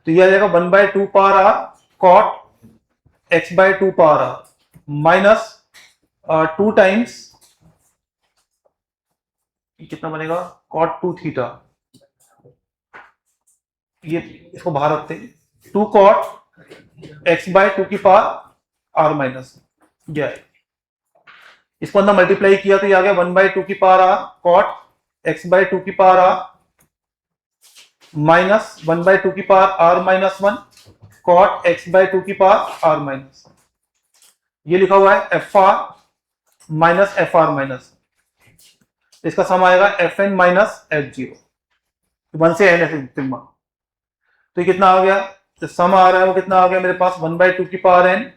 तो ये आ जाएगा 1 बाई टू पारा कॉट एक्स बाई टू पारा माइनस 2 टाइम्स, कितना बनेगा, कॉट टू थीटा, ये इसको बाहर रखते हैं, 2 कॉट एक्स बाई टू की पावर आर माइनस, ये आएगा, इसको अंदर मल्टीप्लाई किया तो ये आ गया 1 बाई टू की power r cot x by two की power r minus 1 by two की power r minus one cot x by two की पावर आर माइनस, ये लिखा हुआ है f r minus f r minus, इसका सम आएगा f n minus f zero, 1 से एन एफ, तो ये कितना आ गया, तो सम आ रहा है वो कितना आ गया मेरे पास 1 बाई टू की power n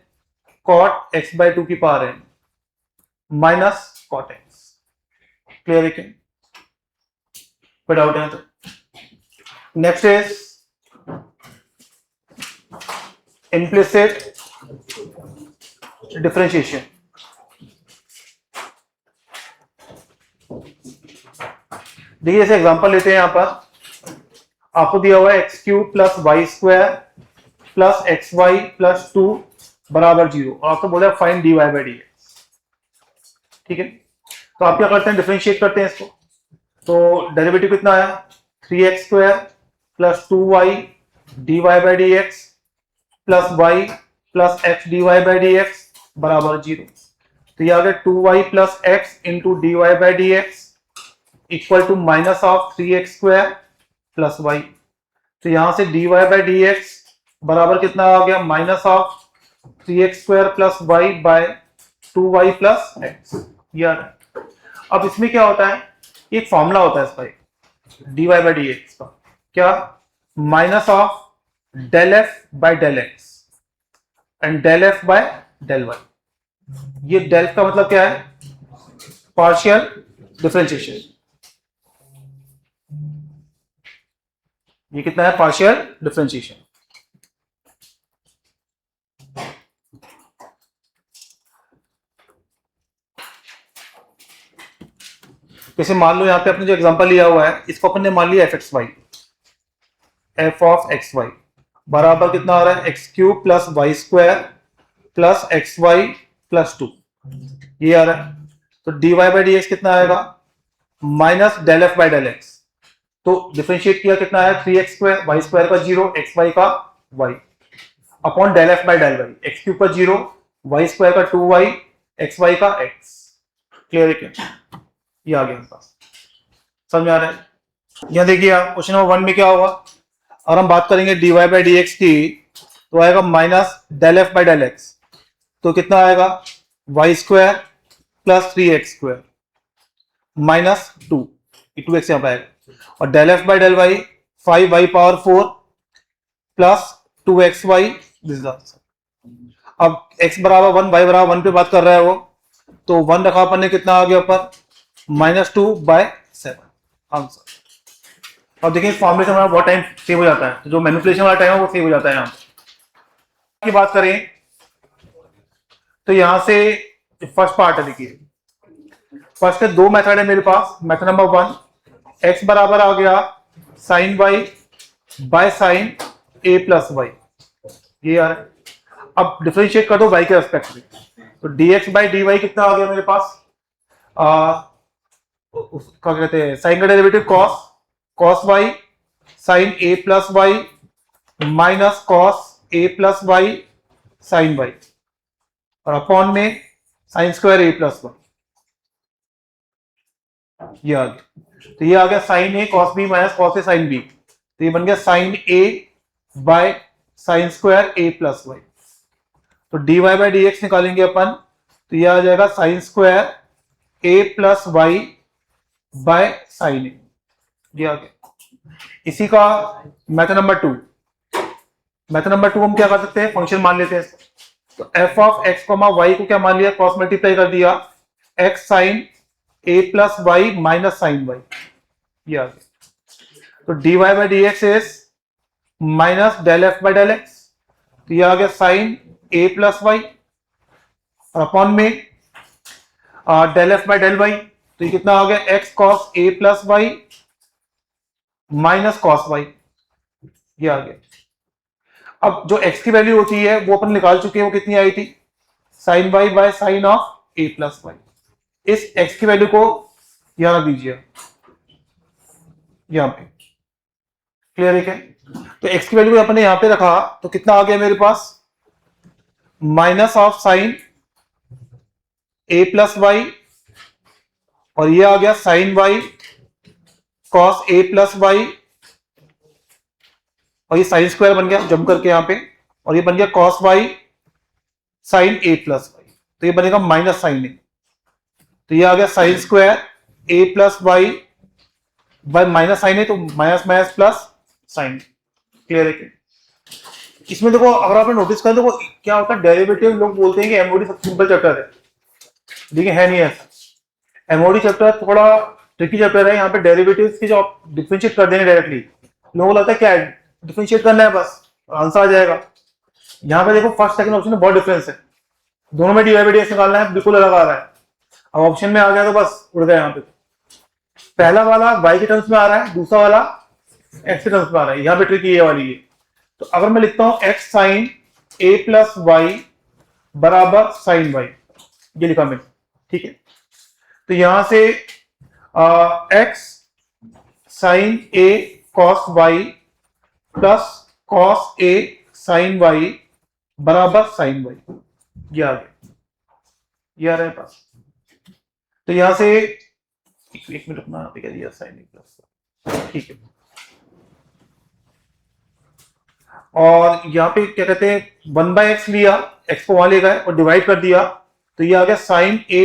cot x by two की power n minus cot x. Clear है क्या? कोई डाउट है तो? Next is implicit differentiation. देखिए जैसे एग्जांपल लेते हैं, यहां पर आपको दिया हुआ है x cube plus y square plus x y plus two बराबर जीरो, और आपको बोला है find D Y by D x. ठीक है, तो आप क्या करते हैं, डिफरेंशिएट करते हैं इसको, तो डेरिवेटिव कितना आया 3x square plus 2y d Y by D x plus y plus x d Y by D x बराबर जीरो, तो ये आ गया 2y plus x into D Y by D x equal to minus of 3x square plus y, तो यहां से d Y by D x बराबर कितना आ गया, minus of 3x square plus y by 2y plus x, ये आ रहा है। अब इसमें क्या होता है, एक फॉर्मूला होता है इसका, dy बाई डी एक्स का क्या, minus of del f by del x and del f by del y. ये डेल का मतलब क्या है, पार्शियल डिफरेंशिएशन। ये कितना है, पार्शियल डिफरेंशिएशन। जैसे मान लो यहां पे अपने जो एग्जांपल लिया हुआ है इसको अपन ने मान लिया f x y, f of x y बराबर कितना आ रहा है, x cube plus y square plus x y plus 2, ये आ रहा है। तो D Y by D x कितना आएगा, minus del f by del x. तो डिफरेंशिएट किया कितना है, 3x स्क्वायर, वाई स्क्वायर का 0, एक्स वाई का y upon del f by del y, x cube का 0, वाई स्क्वायर का 2y, एक्स वाई का x। क्लियर है क्या, ये आ गया हमारे पास, समझ में आ रहा है। यहां देखिए आप क्वेश्चन नंबर 1 में क्या होगा, और हम बात करेंगे d Y by D x की, तो आएगा minus del f by del x, तो कितना आएगा, y square plus 3x square minus 2, 2x यहां पर आएगा, और del f by del y 5y power 4 plus 2xy। अब x बराबर 1, y बराबर 1 पे बात कर रहा है वो, तो 1 रखा अपन ने, कितना आ गया ऊपर, -2/7 आंसर। अब देखिए फॉर्मुले से हमारा बहुत टाइम सेव हो जाता है, तो जो मैनिपुलेशन वाला टाइम है वो सेव हो जाता है। यहाँ की बात करें तो यहां से फर्स्ट पार्ट है, देखिए फर्स्ट के दो मेथड है मेरे पास। मेथड नंबर 1, x बराबर आ गया sine y by sine a plus y, ये यार अब डिफरेंशिएट कर दो y के रेस्पेक्ट में, तो dx बाई डी वाई कितना आ गया मेरे पास, क्या कहते हैं, साइन का derivative cos y sine a plus y minus cos a plus y sine y, और अपॉन में sine square a plus y, ये आ गया। तो ये आ गया sine a cos b minus cos a sine b, तो ये बन गया sine a by sine square a plus y. तो D Y by D x निकालेंगे अपन, तो ये आ जाएगा sine square a plus y by sine ए, ये आ गया। इसी का मेथड नंबर 2, मेथड नंबर 2 हम क्या कर सकते हैं, फंक्शन मान लेते हैं। तो f of x comma y को क्या मान लिया, कॉस मल्टीप्लाई कर दिया, x sine a plus y minus sine y, ये आ गया। तो D Y by D x is minus del f by del x, तो ये आ गया साइन ए प्लस वाई, और अपॉन में del f by del y, तो ये कितना आ गया, x cos a plus y minus cos Y, ये आ गया। अब जो x की वैल्यू होती है वो अपन निकाल चुके हैं, वो कितनी आई थी, sine y by sine of a plus y. इस x की वैल्यू को यहां रख दीजिए, यहां पे, क्लियर है क्या। तो x की वैल्यू को अपन ने यहां पे रखा, तो कितना आ गया मेरे पास, minus of sine a plus y, और ये आ गया sine y cos a plus y, और ये साइन स्क्वायर बन गया जम करके यहां पे, और ये बन गया cos y sine a plus y, तो ये बनेगा माइनस साइन ए, तो ये आ गया sine square a plus y by minus sine a, तो minus minus plus sine. Clear है क्या। इसमें देखो अगर आपने नोटिस करें तो क्या होता है, डेरिवेटिव लोग बोलते हैं कि एमओडी सबसे सिंपल चैप्टर है, लेकिन है नहीं ऐसा। एमओडी चैप्टर थोड़ा ट्रिकी चैप्टर है। यहाँ पे डेरिवेटिव्स की जो आप डिफरेंशिएट कर देंगे डायरेक्टली, लोगों को लगता है क्या है, डिफरेंशिएट करना है बस आंसर आ जाएगा। यहाँ पे देखो फर्स्ट सेकंड ऑप्शन में बहुत डिफरेंस है, दोनों में d Y by D x निकालना है, बिल्कुल अलग आ रहा है। अब ऑप्शन में आ गया तो बस उड़ गया। यहाँ पे पहला वाला y के टर्म्स में आ रहा है, दूसरा वाला x के टर्म्स में आ रहा है, यहाँ पे ट्रिक ये वाली है। तो अगर मैं लिखता हूं x sine a plus y बराबर साइन वाई, ये लिखा मैंने, ठीक है। तो यहां से x sine a cos y plus cos a sine y बराबर साइन वाई, ये आ गया, ये आ रहा है पास। तो यहां से एक मिनट अपना क्या दिया, साइन ए प्लस, ठीक है। और यहाँ पे क्या कहते हैं 1/x लिया, x को वहां ले गए और डिवाइड कर दिया, तो ये आ गया sine A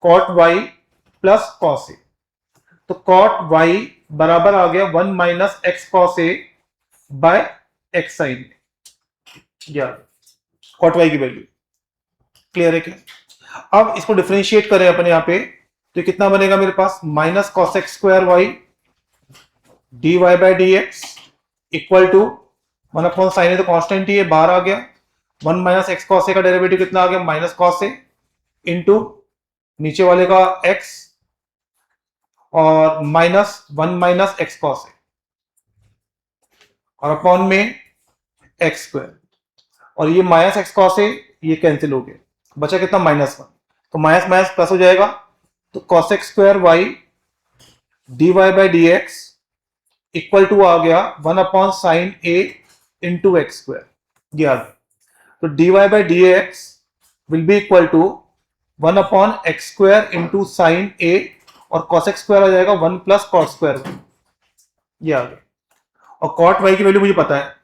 cot Y plus cos A. तो कॉट वाई बराबर आ गया 1 minus x cos A by x sign या कॉट वाई की वैल्यू। क्लियर है क्या? अब इसको डिफरेंशिएट करें अपन यहाँ पे, तो कितना बनेगा मेरे पास, minus cos x square y d Y by D x equal to 1 upon sine है तो कॉन्स्टेंट ही है, बाहर आ गया 1 माइनस एक्स कॉस ए का डेरिवेटिव कितना आ गया, माइनस कॉस ए इंटू नीचे वाले का x और माइनस 1 माइनस एक्स कॉस ए और अपॉन में एक्स स्क्वायर, और ये माइनस एक्स कॉस ए ये कैंसिल हो गया, बचा कितना, माइनस 1, तो माइनस माइनस प्लस हो जाएगा, तो cos x square y d Y by D x equal to आ गया 1 upon sine a into x square, ये आ गया। तो D Y by D x will be equal to 1 upon x square into sine a और cos x square आ जाएगा 1 plus cot square, ये आ गया। और कॉट वाई की वैल्यू मुझे पता है,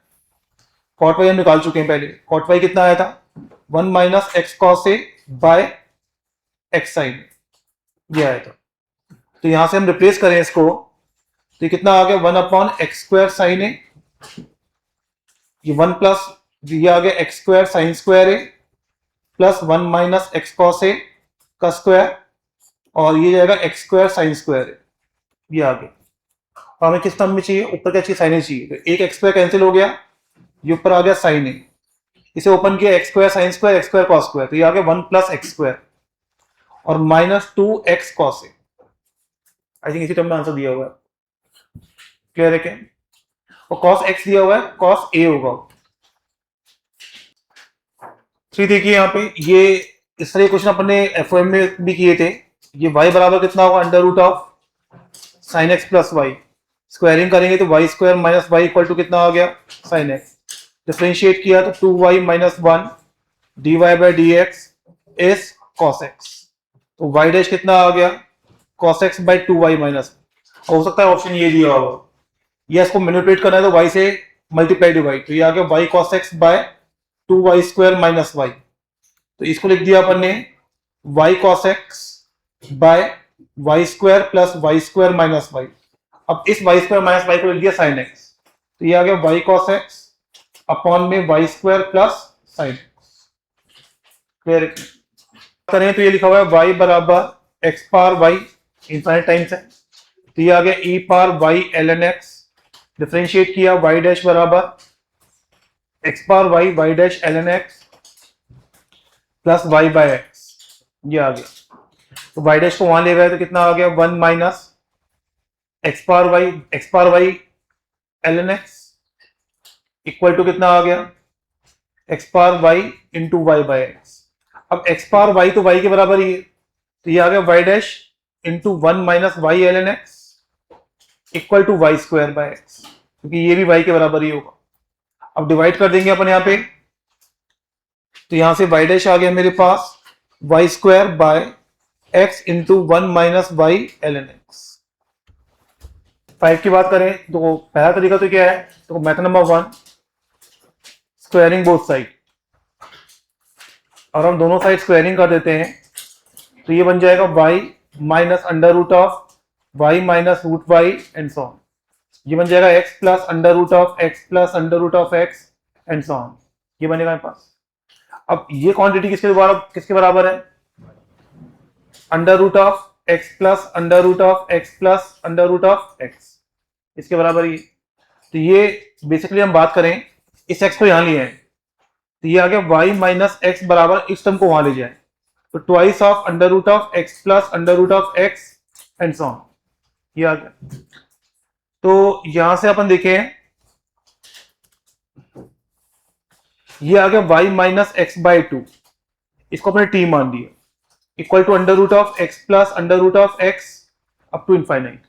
कॉट वाई हम निकाल चुके हैं पहले, कॉट वाई कितना आया था, 1 minus x cos A by x sign, ये आया था। तो यहां से हम रिप्लेस करें इसको, तो ये कितना आ गया, 1 अपॉन एक्स स्क्वायर साइन ए, ये 1 प्लस ये आ गया x square sine square a plus 1 minus x cos ए का स्क्वायर, और ये जाएगा एक्स स्क्वायर साइन स्क्वायर ए, ये आ गया। और हमें किस टर्म में चाहिए, ऊपर क्या चाहिए, साइन ए चाहिए, तो एक एक्स स्क्वायर कैंसिल हो गया, ये ऊपर आ गया साइन ए, इसे ओपन किया x square sine square x square cos square, तो ये आ गया 1 प्लस एक्स स्क्वायर और minus 2 x cos A. I think इसी टर्म में आंसर दिया हुआ है, क्लियर है क्या? और कॉस एक्स दिया हुआ है, कॉस ए होगा 3। देखिए यहाँ पे ये इस तरह क्वेश्चन अपने एफओएम में भी किए थे। ये y बराबर कितना होगा, under root of sine x plus y, squaring करेंगे तो y square minus y equal to कितना आ गया, साइन एक्स, डिफरेंशिएट किया तो 2y minus 1 d Y by D x is cos x, तो y डैश कितना आ गया, cos x by 2y minus, हो सकता है ऑप्शन ये दिया होगा, या इसको मैनिपुलेट करना है तो y से मल्टीप्लाई डिवाइड, तो ये आ गया y cos x by 2y square minus y, तो इसको लिख दिया अपन ने y cos x by y square plus y square minus y. अब इस वाई स्क्वायर माइनस वाई को लिख दिया साइन एक्स, तो ये आ गया y cos x अपॉन में y square plus sine x. Clear करें तो ये लिखा हुआ है y बराबर x power y infinite times है, तो ये आ गया e power y ln x, differentiate किया y डैश बराबर x power y y dash ln x plus y by x, ये आ गया। तो y डैश को वहां ले गए तो कितना आ गया, 1 minus x power y ln x equal to कितना आ गया, x power y into y by x. अब x पावर y तो y के बराबर ही है, तो ये आ गया y dash into 1 minus y ln x equal to y square by x, क्योंकि ये भी y के बराबर ही होगा। अब डिवाइड कर देंगे अपन यहाँ पे, तो यहां से y डैश आ गया मेरे पास y square by x into 1 minus y ln x। 5 की बात करें तो पहला तरीका तो क्या है, तो method number 1 squaring both side, और हम दोनों साइड स्क्वायरिंग कर देते हैं तो ये बन जाएगा y minus under root of y minus root y and so on, ये बन जाएगा x plus under root of x plus under root of x and so on, ये बनेगा मेरे पास। अब ये क्वांटिटी किसके बराबर है, under root of x plus under root of x plus under root of x, इसके बराबर ही। तो ये बेसिकली हम बात करें इस x को यहां लिए हैं, तो ये आ गया y माइनस एक्स बराबर इस टर्म को वहां ले जाए, तो twice of under root of x plus under root of x and so on, ये आ गया। तो यहां से अपन देखें ये आ गया y माइनस एक्स बाई 2, इसको अपने t मान लिया, equal to under root of x plus under root of x up to infinite,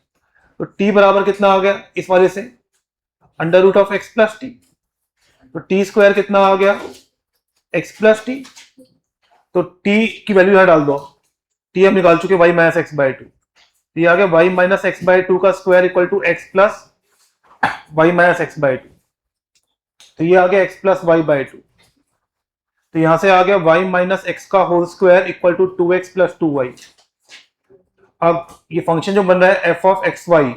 तो t बराबर कितना आ गया इस वाले से under root of x plus t, तो टी स्क्वायर कितना आ गया x प्लस टी, तो t की वैल्यू यहां डाल दो, t हम निकाल चुके y माइनस एक्स बाई 2, तो ये आ गया y माइनस एक्स बाई 2 का square equal to x plus y minus x by 2, तो ये आ गया x प्लस वाई बाई 2, तो यहां से आ गया y माइनस एक्स का whole square equal to 2x plus 2y। अब ये फंक्शन जो बन रहा है एफ ऑफ एक्स वाई,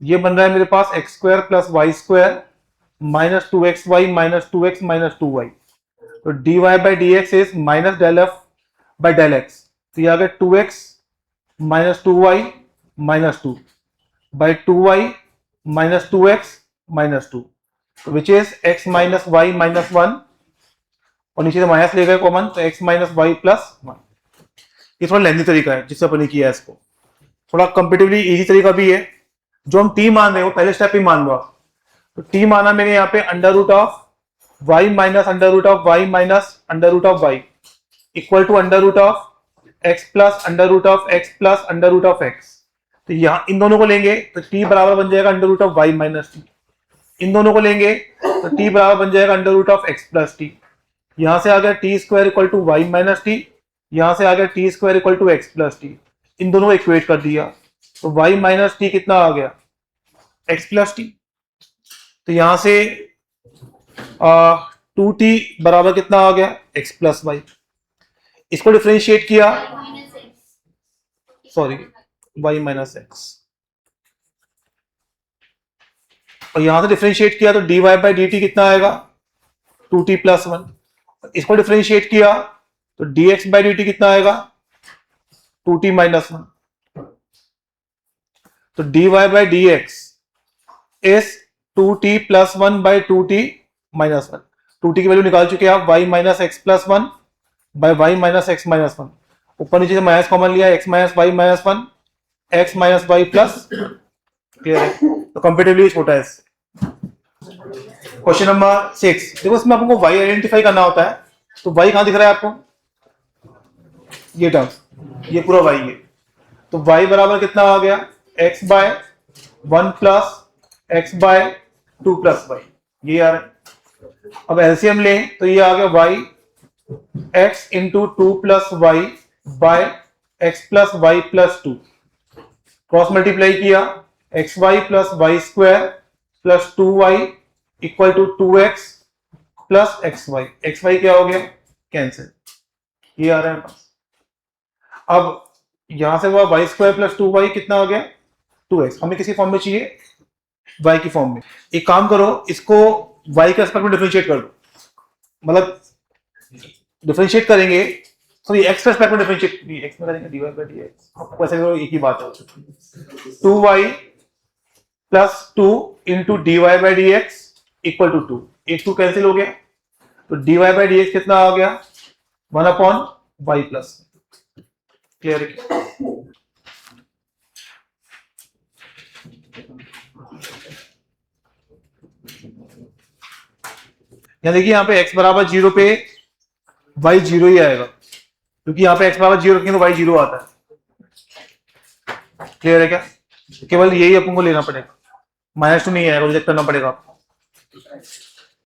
ये बन रहा है मेरे पास x square plus y square minus 2xy minus 2x minus 2y। तो dy by D x is minus del f by del x, तो ये आ गया 2x minus 2y minus 2 by 2y minus 2x minus 2, which is x minus y minus 1, और नीचे से minus ले गए कॉमन, तो x माइनस वाई प्लस 1। ये थोड़ा लेंथी तरीका है जिससे अपन ने किया है इसको, थोड़ा कंपेटिवली इजी तरीका भी है। जो हम t मान रहे हो पहले स्टेप ही मान लो आप, तो t माना मैंने यहाँ पे under root of y minus under root of y minus under root of y equal to under root of x plus under root of x plus under root of x। तो यहाँ इन दोनों को लेंगे तो t बराबर बन जाएगा under root of y minus t, इन दोनों को लेंगे तो t बराबर बन जाएगा under root of x plus t. यहां से आ गया t square equal to y minus t, यहां से आ गया t square equal to x plus t, इन दोनों को इक्वेट कर दिया तो वाई माइनस टी कितना आ गया एक्स प्लस टी। तो यहां से 2t बराबर कितना आ गया एक्स प्लस वाई। इसको डिफरेंशिएट किया, सॉरी वाई माइनस एक्स, और यहां से डिफरेंशिएट किया तो dy बाई डी टी कितना आएगा 2t प्लस 1। इसको डिफरेंशिएट किया तो dx बाई डी टी कितना आएगा 2t माइनस 1। तो dy by D x is 2t plus 1 by 2t minus 1। 2t की वैल्यू निकाल चुके हैं आप, y minus x plus 1 by y minus x minus 1, ऊपर नीचे से माइनस कॉमन लिया x minus y minus 1 x minus y plus, clear है। तो कंपेटिवली छोटा है। क्वेश्चन नंबर 6, देखो इसमें आपको y आइडेंटिफाई करना होता है, तो y कहां दिख रहा है आपको, ये टर्म, ये पूरा y है। तो y बराबर कितना आ गया x by 1 plus x by 2 plus y, ये आ रहा है। अब एलसीएम लें तो ये आ गया y x into 2 plus y by x plus y plus 2, cross multiply किया x y plus y square plus 2y equal to 2x plus x y क्या हो गया कैंसिल, ये आ रहा है पास। अब यहां से हुआ वाई स्क्वायर प्लस 2y कितना हो गया 2x, हमें किसी फॉर्म में चाहिए y की फॉर्म में। एक काम करो, इसको y के रेस्पेक्ट में डिफरेंशिएट कर दो, मतलब डिफरेंशिएट करेंगे सॉरी एक्स के रेस्पेक्ट में डिफरेंशिएट, एक्स में करेंगे dy बाई dx, आपको ऐसे करो एक ही बात है 2y plus 2 into dy by D x equal to 2, एक 2 कैंसिल हो गया तो dy बाई डी एक्स कितना आ गया 1 अपॉन वाई प्लस, क्लियर है। यहां देखिए यहाँ पे x बराबर 0 पे y 0 ही आएगा, क्योंकि यहाँ पे x बराबर 0 रखेंगे तो y 0 आता है, क्लियर है क्या। केवल यही अपन को लेना पड़ेगा, -2 नहीं आएगा, रिजेक्ट करना पड़ेगा आपको।